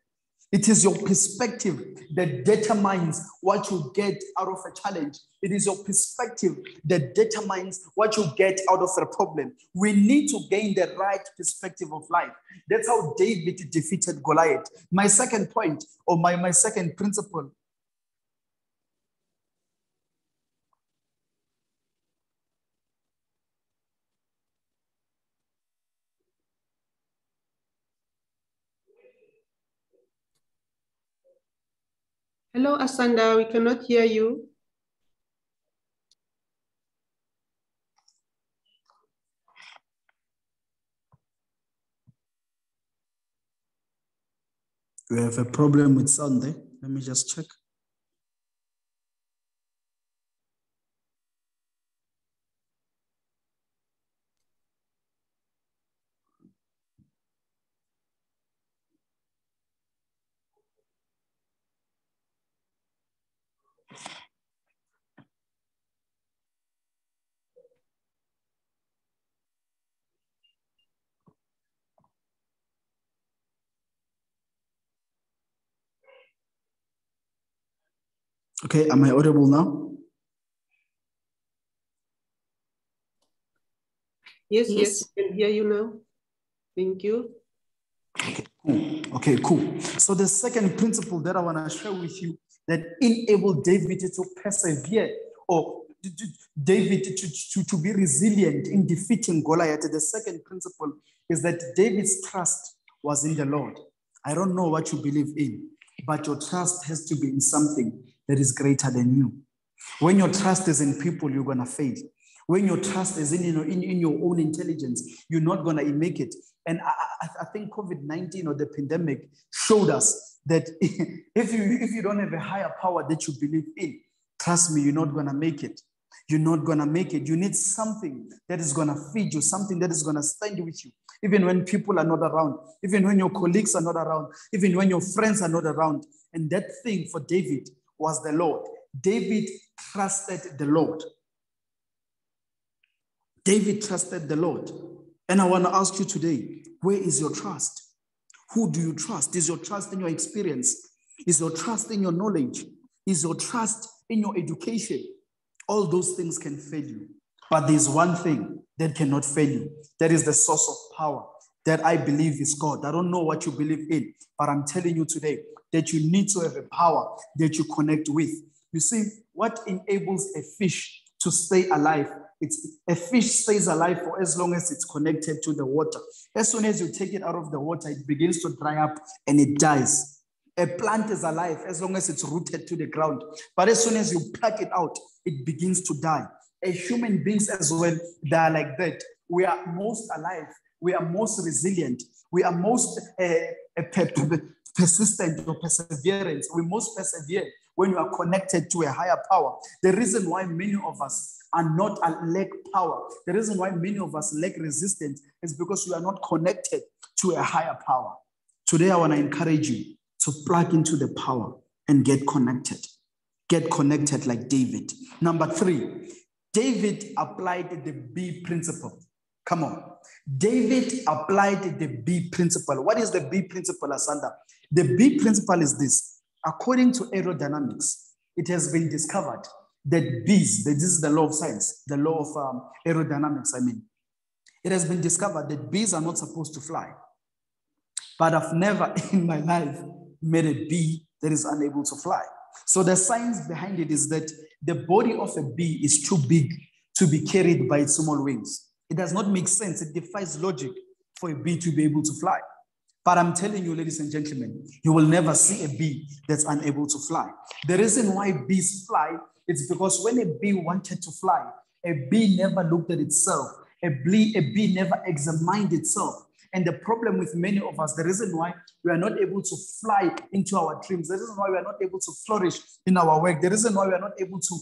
It is your perspective that determines what you get out of a challenge. It is your perspective that determines what you get out of a problem. We need to gain the right perspective of life. That's how David defeated Goliath. My second point, or my second principle, Hello, Asanda, we cannot hear you. we have a problem with sound there. Let me just check. Okay, am I audible now? Yes, yes, we can hear you now. Thank you. Okay, cool. So the second principle that I want to share with you that enabled David to persevere, or David to be resilient in defeating Goliath. The second principle is that David's trust was in the Lord. I don't know what you believe in, but your trust has to be in something that is greater than you. When your trust is in people, you're going to fail. When your trust is in your own intelligence, you're not going to make it. And I think COVID-19 or the pandemic showed us that if you don't have a higher power that you believe in, trust me, you're not going to make it. You're not going to make it. You need something that is going to feed you, something that is going to stand with you, even when people are not around, even when your colleagues are not around, even when your friends are not around. And that thing for David was the Lord. David trusted the Lord. David trusted the Lord. And I want to ask you today, where is your trust? Who do you trust? Is your trust in your experience? Is your trust in your knowledge? Is your trust in your education? All those things can fail you. But there's one thing that cannot fail you. That is the source of power that I believe is God. I don't know what you believe in, but I'm telling you today that you need to have a power that you connect with. You see, what enables a fish to stay alive? A fish stays alive for as long as it's connected to the water. As soon as you take it out of the water, it begins to dry up and it dies. A plant is alive as long as it's rooted to the ground. But as soon as you pluck it out, it begins to die. Human beings as well, they are like that. We are most alive. We are most resilient. We are most persistent or perseverance. We most persevere when you are connected to a higher power. The reason why many of us are not lack power, the reason why many of us lack resistance is because we are not connected to a higher power. Today, I want to encourage you to plug into the power and get connected. Get connected like David. Number 3, David applied the B principle. Come on. David applied the B principle. What is the B principle, Asanda? The B principle is this. According to aerodynamics, it has been discovered that bees, this is the law of science, the law of aerodynamics, I mean. It has been discovered that bees are not supposed to fly. But I've never in my life met a bee that is unable to fly. So the science behind it is that the body of a bee is too big to be carried by its small wings. It does not make sense. It defies logic for a bee to be able to fly. But I'm telling you, ladies and gentlemen, you will never see a bee that's unable to fly. The reason why bees fly is because when a bee wanted to fly, a bee never looked at itself. A bee never examined itself. And the problem with many of us, the reason why we are not able to fly into our dreams, the reason why we are not able to flourish in our work, the reason why we are not able to,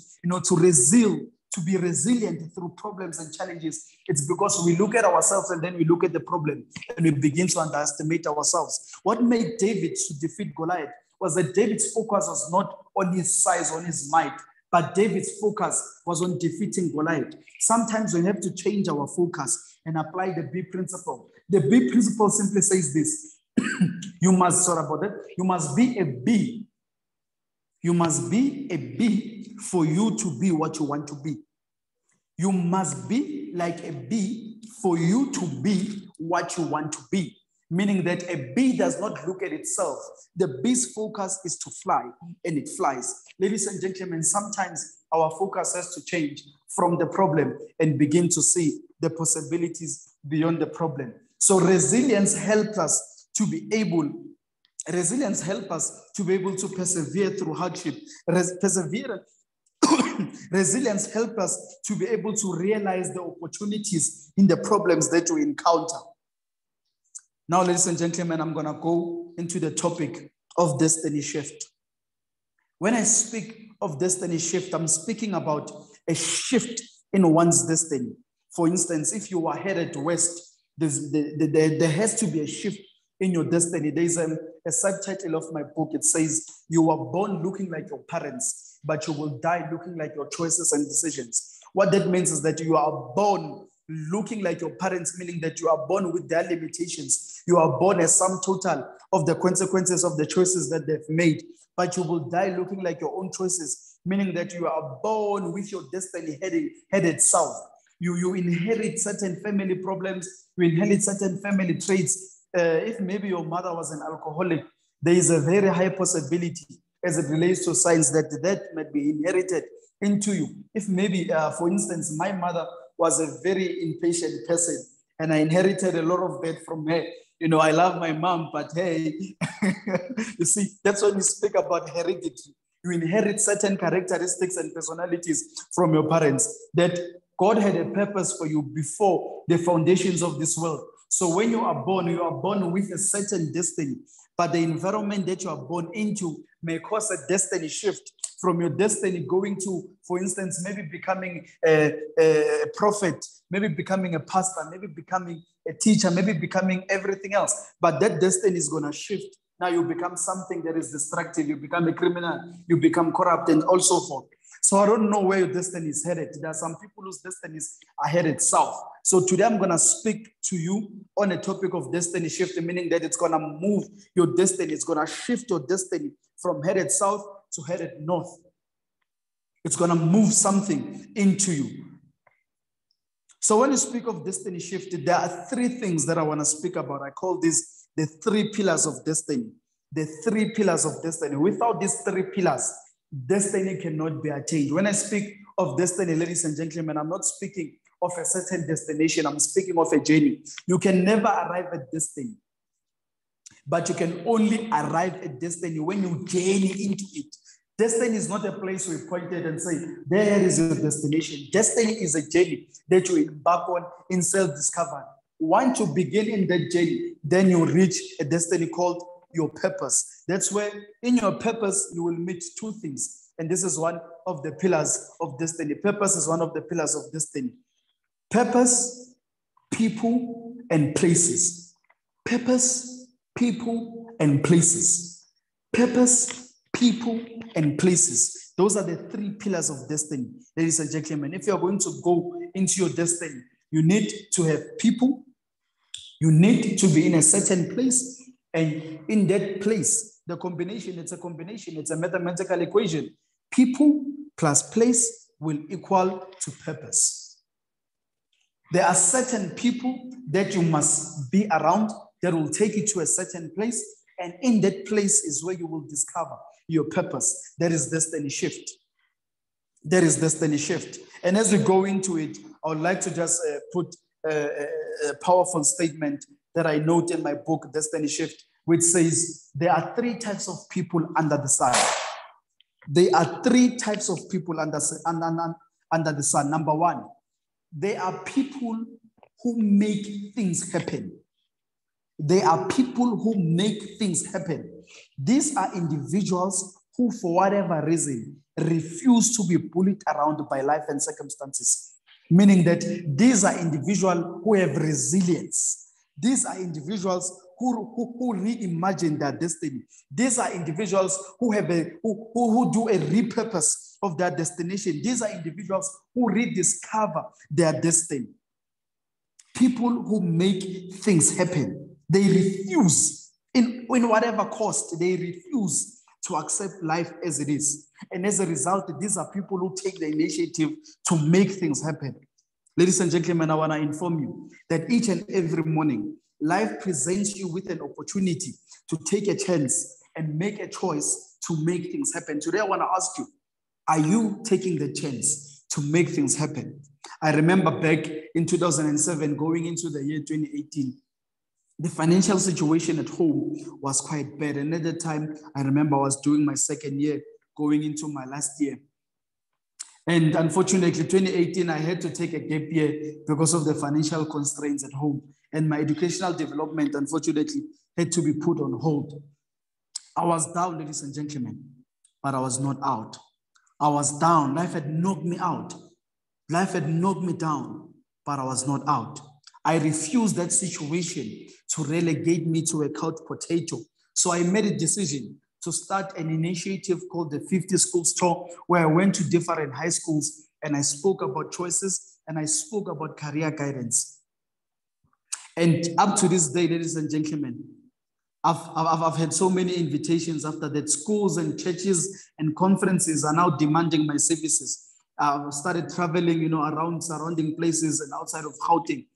to be resilient through problems and challenges, it's because we look at ourselves and then we look at the problem and we begin to underestimate ourselves. What made David to defeat Goliath was that David's focus was not on his size, on his might, but David's focus was on defeating Goliath. Sometimes we have to change our focus and apply the B principle. The B principle simply says this. You must be a bee. You must be a bee for you to be what you want to be. You must be like a bee for you to be what you want to be. Meaning that a bee does not look at itself. The bee's focus is to fly, and it flies. Ladies and gentlemen, sometimes our focus has to change from the problem and begin to see the possibilities beyond the problem. So resilience helps us to be able to persevere through hardship. Resilience helps us to be able to realize the opportunities in the problems that we encounter. Now, ladies and gentlemen, I'm going to go into the topic of destiny shift. When I speak of destiny shift, I'm speaking about a shift in one's destiny. For instance, if you are headed west, there has to be a shift in your destiny. There's a subtitle of my book. It says, you are born looking like your parents, but you will die looking like your choices and decisions. What that means is that you are born looking like your parents, meaning that you are born with their limitations. You are born as sum total of the consequences of the choices that they've made, but you will die looking like your own choices, meaning that you are born with your destiny headed south. You inherit certain family problems, you inherit certain family traits. If maybe your mother was an alcoholic, there is a very high possibility as it relates to science that might be inherited into you. If maybe, for instance, my mother was a very impatient person and I inherited a lot of that from her. You know, I love my mom, but hey, you see, that's when you speak about heredity. You inherit certain characteristics and personalities from your parents that God had a purpose for you before the foundations of this world. So when you are born with a certain destiny, but the environment that you are born into may cause a destiny shift from your destiny going to, for instance, maybe becoming a prophet, maybe becoming a pastor, maybe becoming a teacher, maybe becoming everything else. But that destiny is going to shift. Now you become something that is destructive. You become a criminal, you become corrupt, and also forth. So I don't know where your destiny is headed. There are some people whose destinies are headed south. So today I'm going to speak to you on a topic of destiny shift, meaning that it's going to move your destiny. It's going to shift your destiny from headed south to headed north. It's going to move something into you. So when you speak of destiny shift, there are three things that I want to speak about. I call these the 3 pillars of destiny. The 3 pillars of destiny. Without these 3 pillars, destiny cannot be attained. When I speak of destiny, ladies and gentlemen, I'm not speaking of a certain destination. I'm speaking of a journey. You can never arrive at destiny, but you can only arrive at destiny when you journey into it. Destiny is not a place we pointed and say, there is your destination. Destiny is a journey that you embark on in self-discovery. Once you begin in that journey, then you reach a destiny called your purpose. That's where in your purpose, you will meet 2 things. And this is one of the pillars of destiny. Purpose is one of the pillars of destiny. Purpose, people, and places. Purpose, people, and places. Purpose, people, and places. Those are the 3 pillars of destiny, ladies and gentlemen. If you're going to go into your destiny, you need to have people. You need to be in a certain place. And in that place, the combination, it's a mathematical equation. People plus place will equal to purpose. There are certain people that you must be around that will take you to a certain place. And in that place is where you will discover your purpose. That is destiny shift. That is destiny shift. And as we go into it, I would like to just put powerful statement that I note in my book, Destiny Shift, which says there are 3 types of people under the sun. There are 3 types of people under the sun. Number 1, there are people who make things happen. There are people who make things happen. These are individuals who, for whatever reason, refuse to be bullied around by life and circumstances. Meaning that these are individuals who have resilience. These are individuals who reimagine their destiny. These are individuals who do a repurpose of their destination. These are individuals who rediscover their destiny. People who make things happen. They refuse, in whatever cost, they refuse to accept life as it is. And as a result, these are people who take the initiative to make things happen. Ladies and gentlemen, I want to inform you that each and every morning, life presents you with an opportunity to take a chance and make a choice to make things happen. Today, I want to ask you, are you taking the chance to make things happen? I remember back in 2007, going into the year 2018, the financial situation at home was quite bad. And at the time, I remember I was doing my second year, going into my last year. And unfortunately, 2018, I had to take a gap year because of the financial constraints at home. And my educational development, unfortunately, had to be put on hold. I was down, ladies and gentlemen, but I was not out. I was down. Life had knocked me out. Life had knocked me down, but I was not out. I refused that situation to relegate me to a couch potato. So I made a decision to start an initiative called the 50 Schools Tour, where I went to different high schools and I spoke about choices and I spoke about career guidance. And up to this day, ladies and gentlemen, I've had so many invitations after that. Schools and churches and conferences are now demanding my services. I've started traveling, around surrounding places and outside of Gauteng,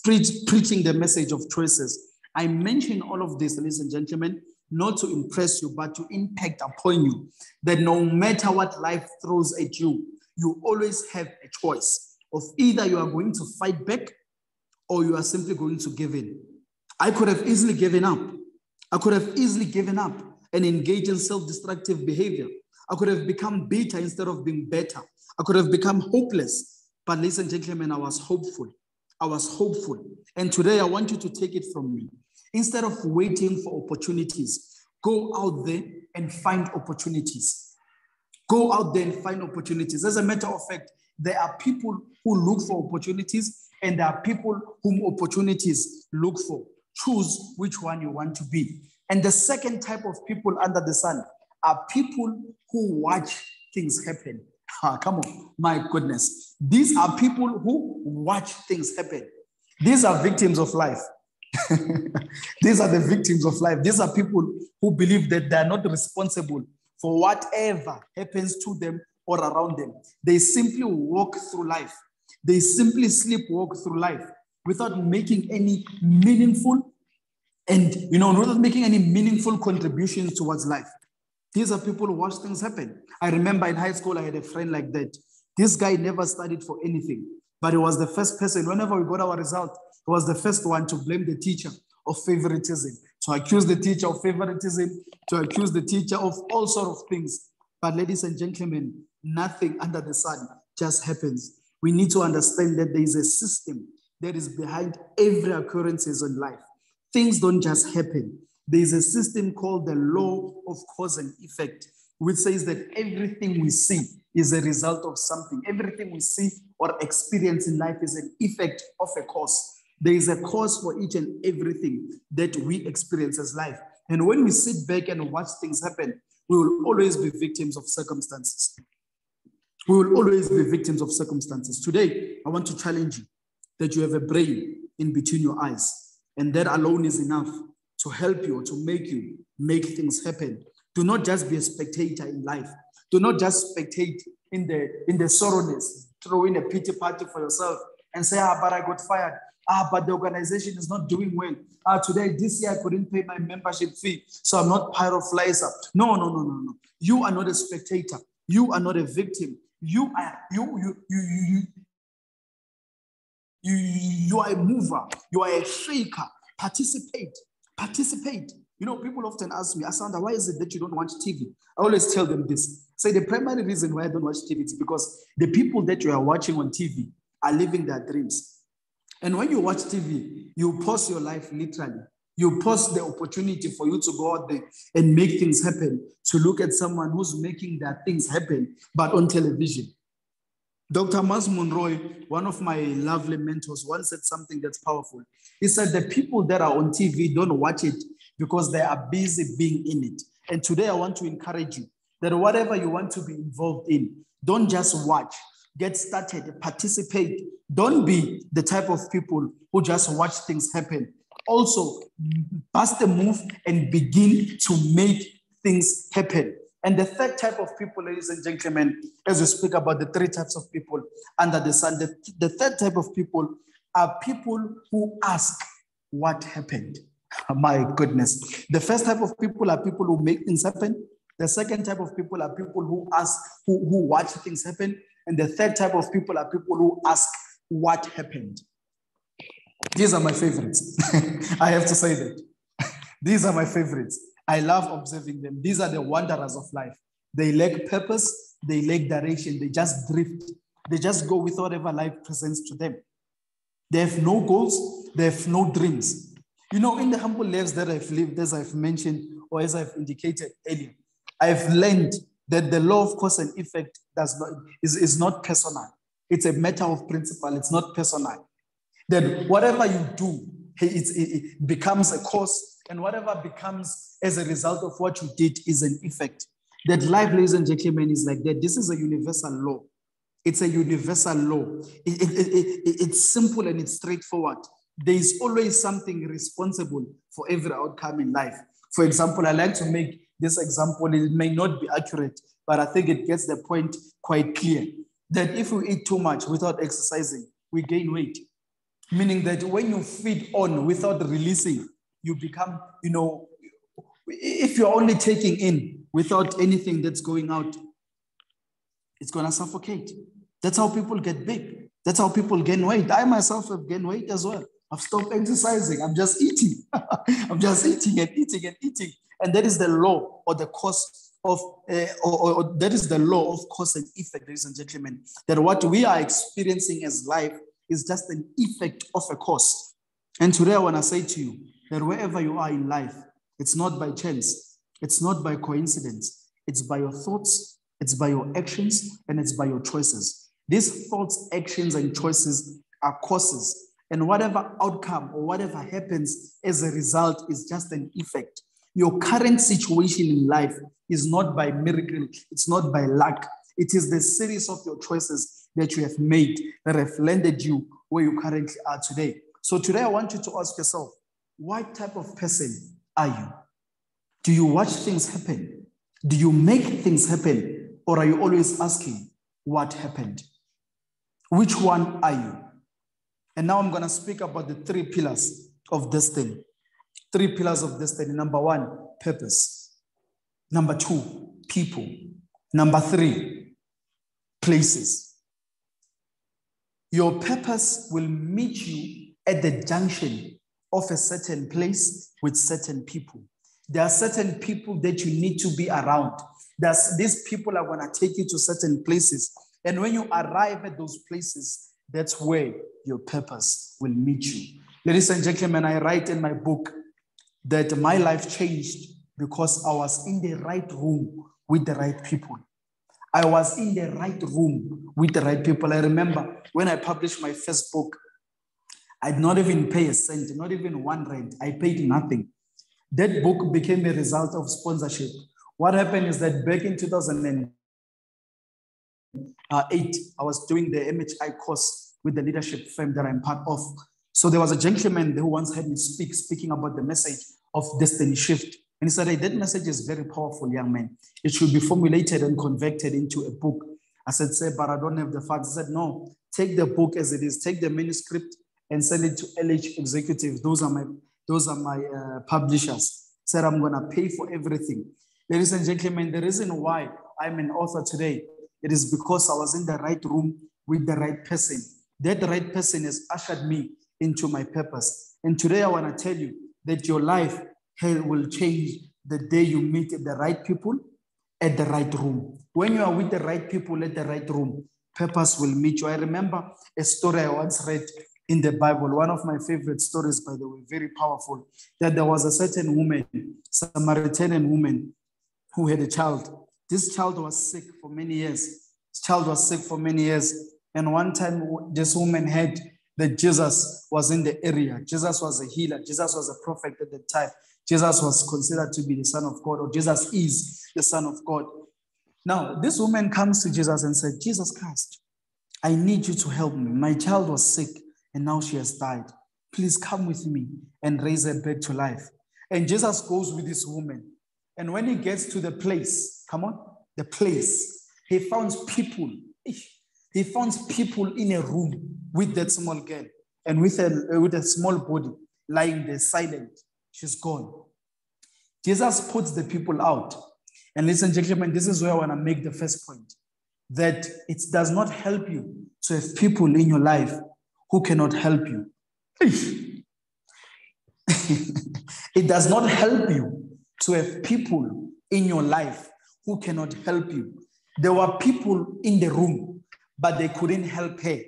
preaching the message of choices. I mention all of this, ladies and gentlemen, not to impress you, but to impact upon you that no matter what life throws at you, you always have a choice of either you are going to fight back or you are simply going to give in. I could have easily given up. I could have easily given up and engaged in self-destructive behavior. I could have become bitter instead of being better. I could have become hopeless. But ladies and gentlemen, I was hopeful. I was hopeful. And today I want you to take it from me. Instead of waiting for opportunities, go out there and find opportunities. Go out there and find opportunities. As a matter of fact, there are people who look for opportunities and there are people whom opportunities look for. Choose which one you want to be. And the second type of people under the sun are people who watch things happen. Come on, my goodness. These are people who watch things happen. These are victims of life. These are the victims of life. These are people who believe that they are not responsible for whatever happens to them or around them. They simply walk through life. They simply sleepwalk through life without making any meaningful without making any meaningful contributions towards life. These are people who watch things happen. I remember in high school, I had a friend like that. This guy never studied for anything, but he was the first person. Whenever we got our result, he was the first one to blame the teacher of favoritism, to accuse the teacher of favoritism, to accuse the teacher of all sorts of things. But ladies and gentlemen, nothing under the sun just happens. We need to understand that there is a system that is behind every occurrence in life. Things don't just happen. There is a system called the law of cause and effect, which says that everything we see is a result of something. Everything we see or experience in life is an effect of a cause. There is a cause for each and everything that we experience as life. And when we sit back and watch things happen, we will always be victims of circumstances. We will always be victims of circumstances. Today, I want to challenge you that you have a brain in between your eyes, and that alone is enough to help you or to make you make things happen. Do not just be a spectator in life. Do not just spectate in the sorrowness. Throw in a pity party for yourself and say, but I got fired. But the organization is not doing well. This year I couldn't pay my membership fee, so I'm not part of Flies Up. No. You are not a spectator. You are not a victim. You You are a mover. You are a shaker. Participate. You know, people often ask me, Asanda, why is it that you don't watch TV? I always tell them this. Say the primary reason why I don't watch TV is because the people that you are watching on TV are living their dreams. And when you watch TV, you pause your life literally. You pause the opportunity for you to go out there and make things happen, to look at someone who's making their things happen, but on television. Dr. Miles Monroe, one of my lovely mentors, once said something that's powerful. He said, the people that are on TV don't watch it because they are busy being in it. And today I want to encourage you that whatever you want to be involved in, don't just watch. Get started, participate. Don't be the type of people who just watch things happen. Also, bust a move and begin to make things happen. And the third type of people, ladies and gentlemen, as we speak about the three types of people under the sun, the third type of people are people who ask what happened. My goodness. The first type of people are people who make things happen. The second type of people are people who ask, who watch things happen. And the third type of people are people who ask what happened. These are my favorites. I have to say that. These are my favorites. I love observing them. These are the wanderers of life. They lack purpose. They lack direction. They just drift. They just go with whatever life presents to them. They have no goals. They have no dreams. You know, in the humble lives that I've lived, as I've mentioned, or as I've indicated earlier, I've learned that the law of cause and effect is not personal. It's a matter of principle. It's not personal. That whatever you do, it becomes a cause, and whatever becomes as a result of what you did is an effect. That life, ladies and gentlemen, is like that. This is a universal law. It's a universal law. It's simple and it's straightforward. There is always something responsible for every outcome in life. For example, I like to make this example. It may not be accurate, but I think it gets the point quite clear. That if we eat too much without exercising, we gain weight. Meaning that when you feed on without releasing, you become, you know, if you're only taking in without anything that's going out, it's going to suffocate. That's how people get big. That's how people gain weight. I myself have gained weight as well. I've stopped exercising. I'm just eating. I'm just eating and eating and eating. And that is the law or the cause of, or that is the law of cause and effect, ladies and gentlemen. That what we are experiencing as life is just an effect of a cause. And today I want to say to you that wherever you are in life, it's not by chance. It's not by coincidence. It's by your thoughts, it's by your actions, and it's by your choices. These thoughts, actions, and choices are causes. And whatever outcome or whatever happens as a result is just an effect. Your current situation in life is not by miracle. It's not by luck. It is the series of your choices that you have made that have landed you where you currently are today. So today I want you to ask yourself, what type of person are you? Do you watch things happen? Do you make things happen? Or are you always asking what happened? Which one are you? And now I'm going to speak about the three pillars of destiny. Three pillars of destiny. Number one, purpose. Number two, people. Number three, places. Your purpose will meet you at the junction of a certain place with certain people. There are certain people that you need to be around. These people are going to take you to certain places. And when you arrive at those places, that's where your purpose will meet you. Ladies and gentlemen, I write in my book that my life changed because I was in the right room with the right people. I was in the right room with the right people. I remember when I published my first book, I did not even pay a cent, not even R1. I paid nothing. That book became a result of sponsorship. What happened is that back in 2008, I was doing the MHI course with the leadership firm that I'm part of. So there was a gentleman who once heard me speaking about the message of destiny shift. And he said, hey, that message is very powerful, young man. It should be formulated and converted into a book. I said, sir, but I don't have the facts. He said, no, take the book as it is. Take the manuscript and send it to ILLIG Executive. Those are my publishers. He said, I'm going to pay for everything. Ladies and gentlemen, the reason why I'm an author today, it is because I was in the right room with the right person That right person has ushered me into my purpose. And today I want to tell you that your life will change the day you meet the right people at the right room. When you are with the right people at the right room, purpose will meet you. I remember a story I once read in the Bible, one of my favorite stories, by the way, very powerful, that there was a certain woman, Samaritan woman, who had a child. This child was sick for many years. This child was sick for many years. And one time, this woman heard that Jesus was in the area. Jesus was a healer. Jesus was a prophet at the time. Jesus was considered to be the Son of God, or Jesus is the Son of God. Now, this woman comes to Jesus and said, Jesus Christ, I need you to help me. My child was sick and now she has died. Please come with me and raise her back to life. And Jesus goes with this woman. And when he gets to the place, come on, the place, he finds people. He finds people in a room with that small girl and with a small body lying there silent. She's gone. Jesus puts the people out. And listen, gentlemen, this is where I want to make the first point, that it does not help you to have people in your life who cannot help you. It does not help you to have people in your life who cannot help you. There were people in the room, but they couldn't help her.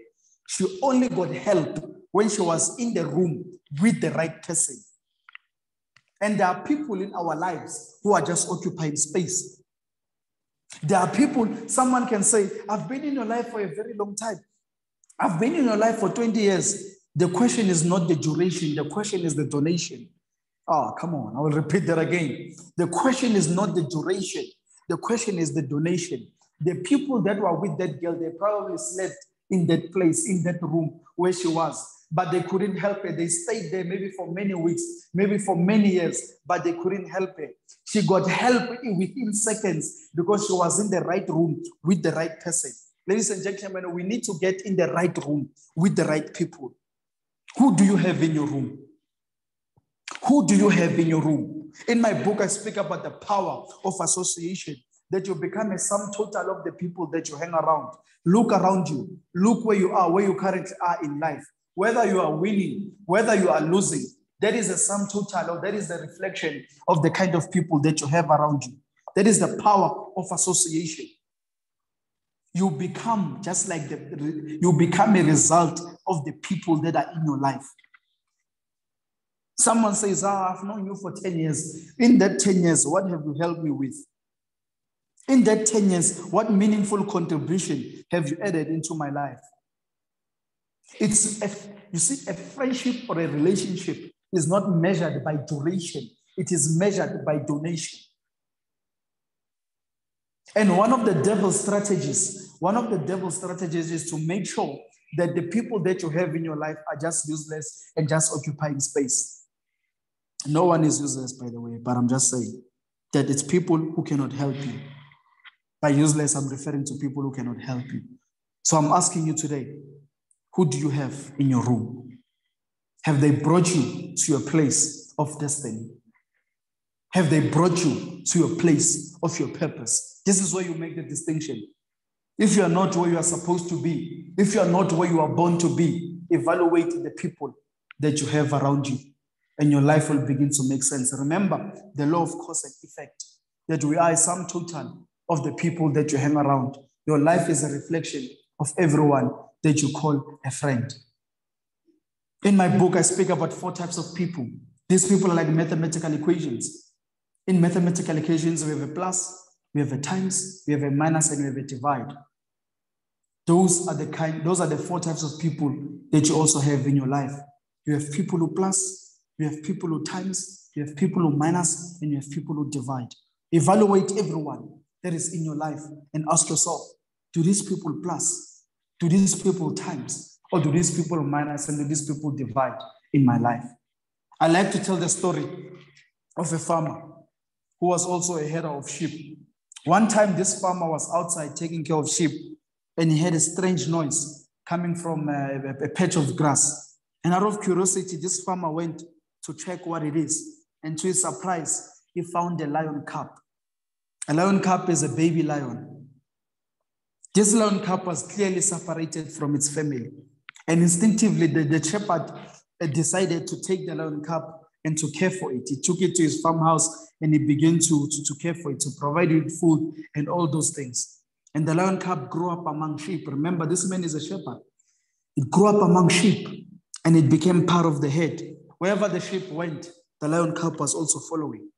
She only got help when she was in the room with the right person. And there are people in our lives who are just occupying space. There are people, someone can say, I've been in your life for a very long time. I've been in your life for 20 years. The question is not the duration. The question is the donation. Oh, come on. I will repeat that again. The question is not the duration. The question is the donation. The people that were with that girl, they probably slept in that place, in that room where she was, but they couldn't help her. They stayed there maybe for many weeks, maybe for many years, but they couldn't help her. She got help within seconds because she was in the right room with the right person. Ladies and gentlemen, we need to get in the right room with the right people. Who do you have in your room? Who do you have in your room? In my book, I speak about the power of association, that you become a sum total of the people that you hang around. Look around you. Look where you are, where you currently are in life. Whether you are winning, whether you are losing, that is a sum total, or that is the reflection of the kind of people that you have around you. That is the power of association. You become just like you become a result of the people that are in your life. Someone says, I've known you for 10 years. In that 10 years, what have you helped me with? In that 10 years, what meaningful contribution have you added into my life? You see, a friendship or a relationship is not measured by duration. It is measured by donation. And one of the devil's strategies is to make sure that the people that you have in your life are just useless and just occupying space. No one is useless, by the way, but I'm just saying that it's people who cannot help you. By useless, I'm referring to people who cannot help you. So I'm asking you today, who do you have in your room? Have they brought you to your place of destiny? Have they brought you to your place of your purpose? This is where you make the distinction. If you are not where you are supposed to be, if you are not where you are born to be, evaluate the people that you have around you, and your life will begin to make sense. Remember the law of cause and effect, that we are a sum total of the people that you hang around. Your life is a reflection of everyone that you call a friend. In my book, I speak about 4 types of people. These people are like mathematical equations. In mathematical equations, we have a plus, we have a times, we have a minus, and we have a divide. Those are the 4 types of people that you also have in your life. You have people who plus, you have people who times, you have people who minus, and you have people who divide. Evaluate everyone that is in your life and ask yourself, do these people plus, do these people times, or do these people minus, and do these people divide in my life? I like to tell the story of a farmer who was also a header of sheep. One time, this farmer was outside taking care of sheep, and he heard a strange noise coming from a patch of grass. And out of curiosity, this farmer went to check what it is. And to his surprise, he found a lion cub. A lion cub is a baby lion. This lion cub was clearly separated from its family. And instinctively, the shepherd decided to take the lion cub and to care for it. He took it to his farmhouse and he began to care for it, to provide it food and all those things. And the lion cub grew up among sheep. Remember, this man is a shepherd. It grew up among sheep and it became part of the herd. Wherever the sheep went, the lion cub was also following.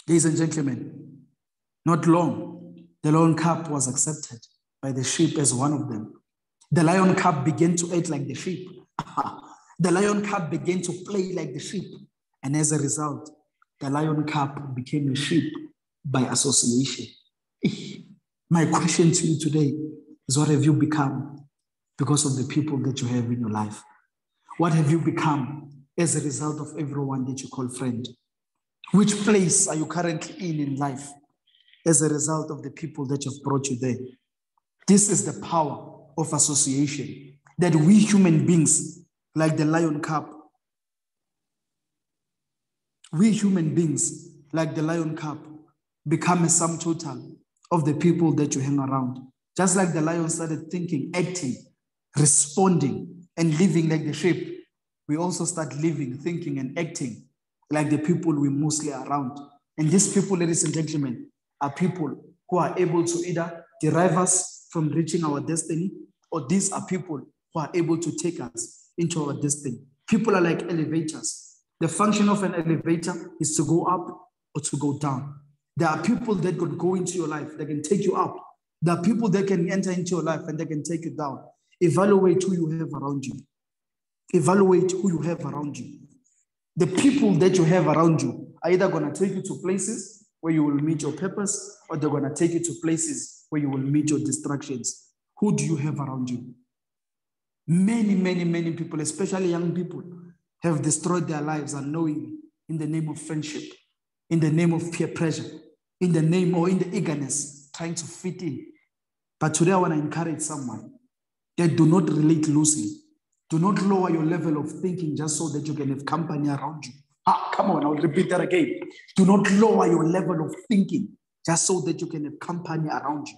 Ladies and gentlemen, not long, the lion cub was accepted by the sheep as one of them. The lion cub began to act like the sheep. The lion cub began to play like the sheep. And as a result, the lion cub became a sheep by association. My question to you today is, what have you become because of the people that you have in your life? What have you become as a result of everyone that you call friend? Which place are you currently in life as a result of the people that have brought you there? This is the power of association, that we human beings, like the lion cub, become a sum total of the people that you hang around. Just like the lion started thinking, acting, responding, and living like the sheep, we also start living, thinking, and acting like the people we mostly are around. And these people, ladies and gentlemen, are people who are able to either derive us from reaching our destiny, or these are people who are able to take us into our destiny. People are like elevators. The function of an elevator is to go up or to go down. There are people that could go into your life, that can take you up. There are people that can enter into your life and they can take you down. Evaluate who you have around you. Evaluate who you have around you. The people that you have around you are either going to take you to places where you will meet your purpose, or they're going to take you to places where you will meet your distractions. Who do you have around you? Many people, especially young people, have destroyed their lives unknowingly in the name of friendship, in the name of peer pressure, in the name or in the eagerness, trying to fit in. But today I want to encourage someone that do not relate loosely. Do not lower your level of thinking just so that you can have company around you. Come on, I'll repeat that again. Do not lower your level of thinking just so that you can have company around you.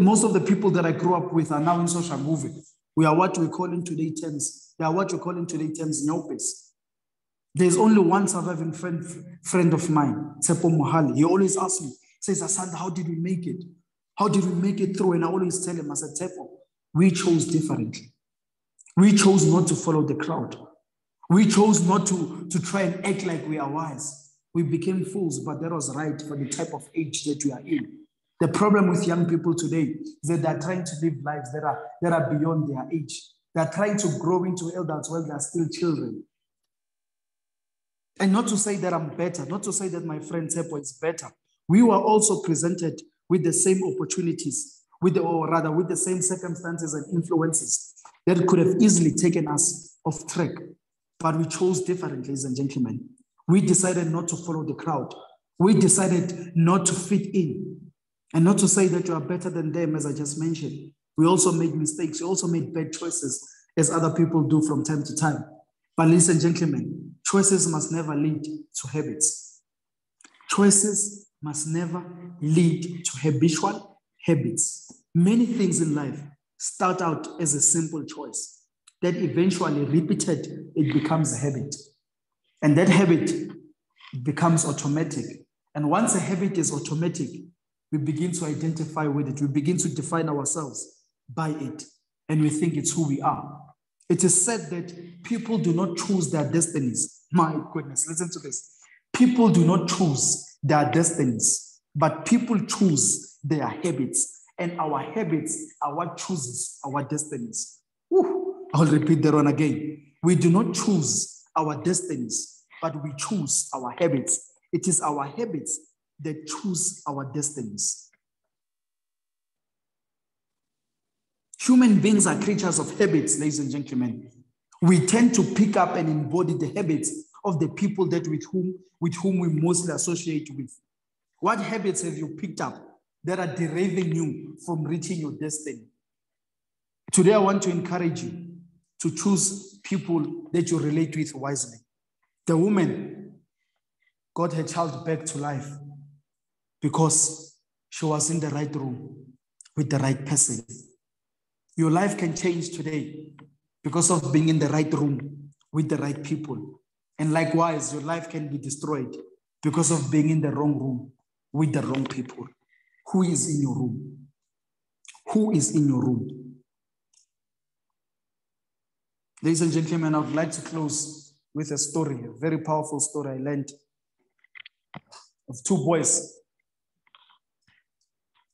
Most of the people that I grew up with are now in social movement. We are what we call in today terms. They are what we call in today terms nyopes. There's only one surviving friend of mine, Tsepo Mohali. He always asks me, says, Asanda, how did we make it? How did we make it through? And I always tell him, I said, Tsepo, we chose differently. We chose not to follow the crowd. We chose not to try and act like we are wise. We became fools, but that was right for the type of age that we are in. The problem with young people today is that they're trying to live lives that are beyond their age. They're trying to grow into adults while they're still children. And not to say that I'm better, not to say that my friend Tsepo is better. We were also presented with the same opportunities, with the same circumstances and influences that could have easily taken us off track. But we chose differently, ladies and gentlemen. We decided not to follow the crowd. We decided not to fit in. And not to say that you are better than them, as I just mentioned. We also made mistakes. We also made bad choices, as other people do from time to time. But ladies and gentlemen, choices must never lead to habits. Choices must never lead to habitual habits. Many things in life start out as a simple choice that eventually, repeated, it becomes a habit. And that habit becomes automatic. And once a habit is automatic, we begin to identify with it. We begin to define ourselves by it. And we think it's who we are. It is said that people do not choose their destinies. My goodness, listen to this. People do not choose their destinies, but people choose their habits. And our habits are what chooses our destinies. I'll repeat that one again. We do not choose our destinies, but we choose our habits. It is our habits that choose our destinies. Human beings are creatures of habits, ladies and gentlemen. We tend to pick up and embody the habits of the people with whom we mostly associate with. What habits have you picked up that are deriving you from reaching your destiny? Today, I want to encourage you to choose people that you relate with wisely. The woman got her child back to life because she was in the right room with the right person. Your life can change today because of being in the right room with the right people. And likewise, your life can be destroyed because of being in the wrong room with the wrong people. Who is in your room? Who is in your room? Ladies and gentlemen, I would like to close with a story, a very powerful story I learned of two boys.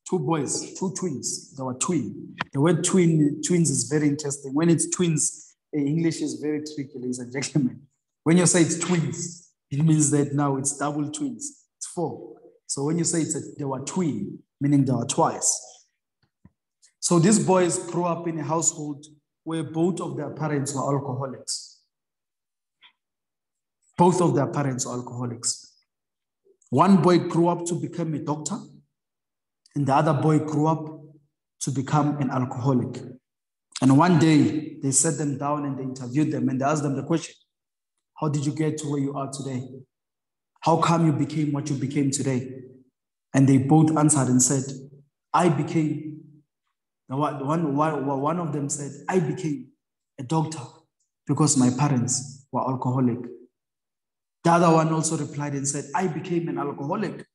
Two twins. They were twin. The word twins is very interesting. When it's twins, English is very tricky, ladies and gentlemen. When you say it's twins, it means that now it's double twins. It's 4. So when you say they were twin, meaning they were twice. So these boys grew up in a household where both of their parents were alcoholics. Both of their parents were alcoholics. One boy grew up to become a doctor, and the other boy grew up to become an alcoholic. And one day, they sat them down and they interviewed them and they asked them the question, how did you get to where you are today? How come you became what you became today? And they both answered and said, one of them said, I became a doctor because my parents were alcoholic. The other one also replied and said, I became an alcoholic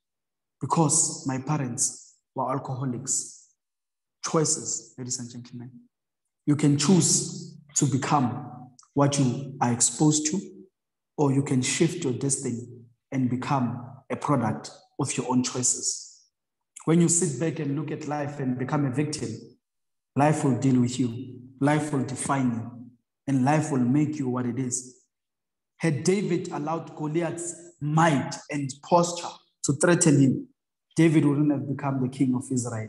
because my parents were alcoholics. Choices, ladies and gentlemen. You can choose to become what you are exposed to, or you can shift your destiny and become a product of your own choices. When you sit back and look at life and become a victim, life will deal with you, life will define you, and life will make you what it is. Had David allowed Goliath's might and posture to threaten him, David wouldn't have become the king of Israel.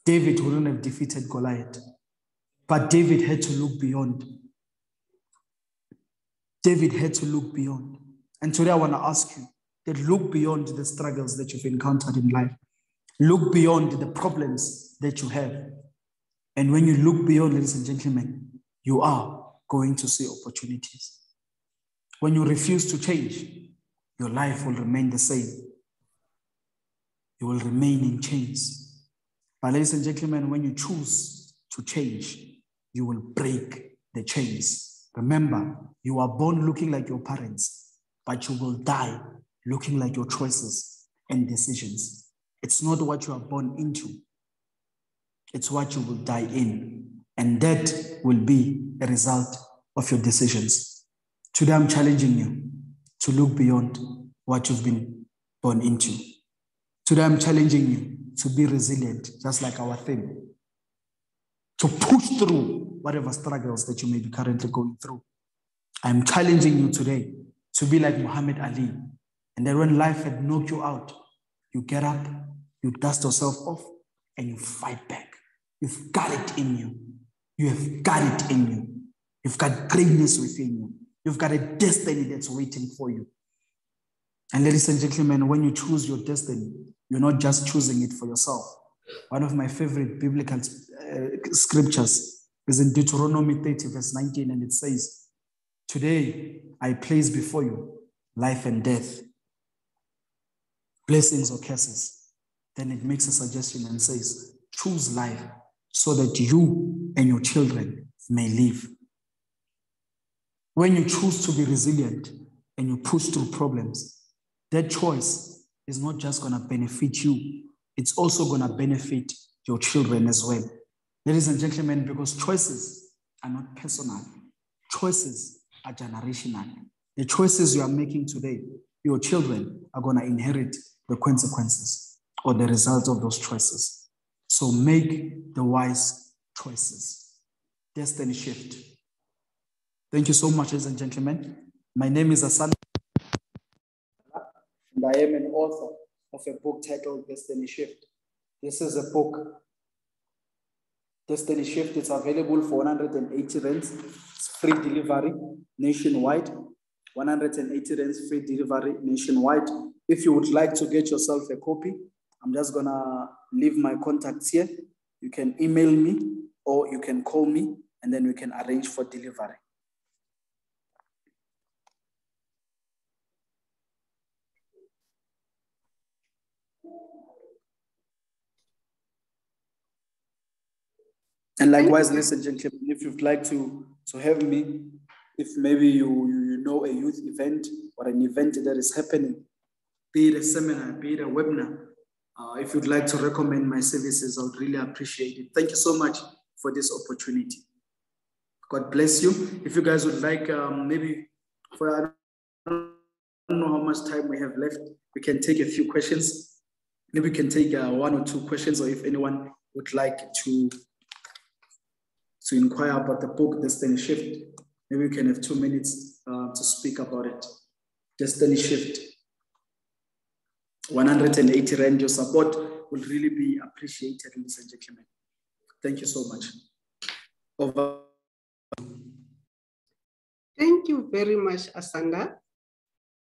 David wouldn't have defeated Goliath. But David had to look beyond. David had to look beyond. And today I want to ask you that look beyond the struggles that you've encountered in life. Look beyond the problems that you have. And when you look beyond, ladies and gentlemen, you are going to see opportunities. When you refuse to change, your life will remain the same. You will remain in chains. But ladies and gentlemen, when you choose to change, you will break the chains. Remember, you are born looking like your parents, but you will die looking like your choices and decisions. It's not what you are born into. It's what you will die in. And that will be a result of your decisions. Today, I'm challenging you to look beyond what you've been born into. Today, I'm challenging you to be resilient, just like our theme, to push through whatever struggles that you may be currently going through. I'm challenging you today to be like Muhammad Ali. And then when life had knocked you out, you get up, you dust yourself off, and you fight back. You've got it in you. You have got it in you. You've got greatness within you. You've got a destiny that's waiting for you. And ladies and gentlemen, when you choose your destiny, you're not just choosing it for yourself. One of my favorite biblical scriptures is in Deuteronomy 30, verse 19, and it says, today I place before you life and death, blessings or curses. Then it makes a suggestion and says, choose life so that you and your children may live. When you choose to be resilient and you push through problems, that choice is not just going to benefit you, it's also going to benefit your children as well. Ladies and gentlemen, because choices are not personal, choices are generational. The choices you are making today, your children are going to inherit the consequences or the result of those choices. So make the wise choices. Destiny shift. Thank you so much, ladies and gentlemen. My name is Asan, and I am an author of a book titled Destiny Shift. This is a book, Destiny Shift. It's available for 180 rands. It's free delivery nationwide. 180 rands free delivery nationwide. If you would like to get yourself a copy, I'm just gonna leave my contacts here. You can email me or you can call me and then we can arrange for delivery. And likewise, ladies and gentlemen, if you'd like to have me, if maybe you know a youth event or an event that is happening, be it a seminar, be it a webinar, if you'd like to recommend my services, I would really appreciate it. Thank you so much for this opportunity. God bless you. If you guys would like, maybe for, I don't know how much time we have left, we can take a few questions. Maybe we can take 1 or 2 questions, or if anyone would like to inquire about the book, Destiny Shift, maybe we can have 2 minutes to speak about it. Destiny Shift. 180 Rand, your support will really be appreciated, ladies and gentlemen. Thank you so much. Over. Thank you very much, Asanda,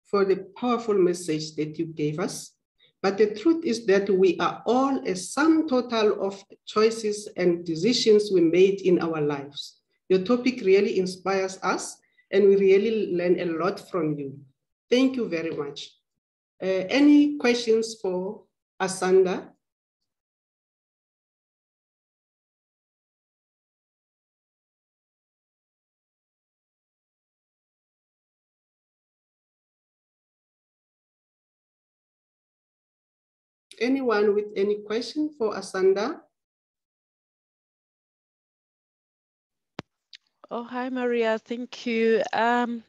for the powerful message that you gave us. But the truth is that we are all a sum total of choices and decisions we made in our lives. Your topic really inspires us, and we really learn a lot from you. Thank you very much. Any questions for Asanda? Anyone with any question for Asanda? Oh, hi, Maria. Thank you.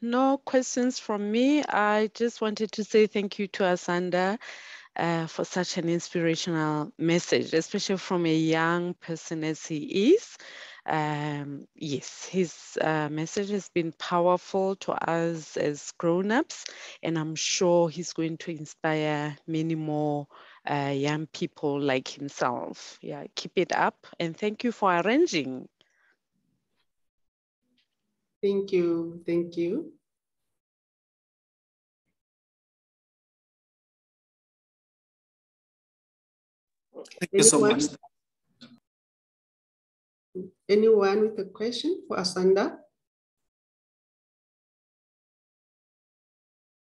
No questions from me. I just wanted to say thank you to Asanda for such an inspirational message, especially from a young person as he is. Yes, his message has been powerful to us as grown-ups, and I'm sure he's going to inspire many more young people like himself. Yeah, keep it up, and thank you for arranging. Thank you. Thank you. Thank you so much. Anyone with a question for Asanda?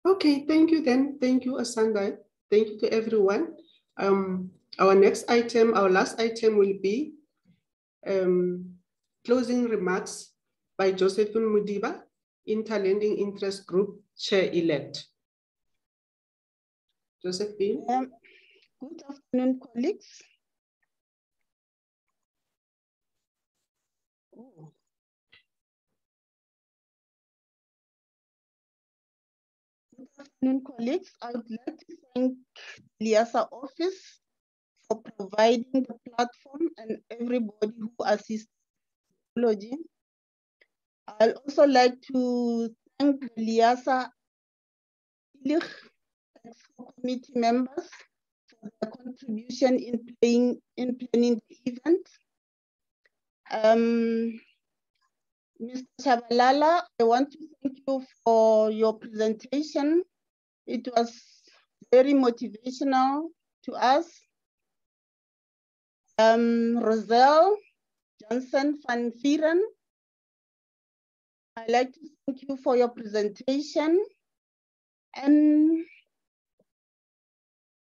Okay, thank you then. Thank you, Asanda. Thank you to everyone. Our next item, our last item will be closing remarks by Josephine Mudiba, Interlending Interest Group Chair-elect. Josephine. Good afternoon, colleagues. Good afternoon, colleagues. I would like to thank the ILLIG office for providing the platform and everybody who assists technology. I'd also like to thank the ILLIG committee members for their contribution in planning the event. Mr. Shabalala, I want to thank you for your presentation. It was very motivational to us. Roselle Johnson van Vieren, I'd like to thank you for your presentation. And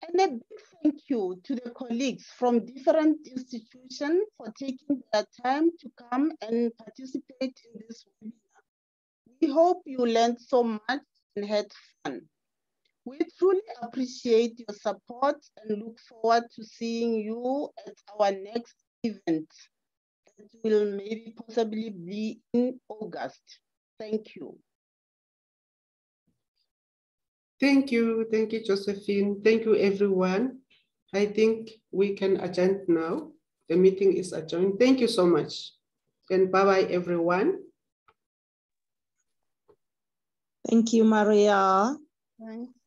a big thank you to the colleagues from different institutions for taking their time to come and participate in this webinar. We hope you learned so much and had fun. We truly appreciate your support and look forward to seeing you at our next event that will maybe possibly be in August. Thank you. Thank you, Josephine. Thank you, everyone. I think we can adjourn now. The meeting is adjourned. Thank you so much. And bye-bye, everyone. Thank you, Maria. Thanks.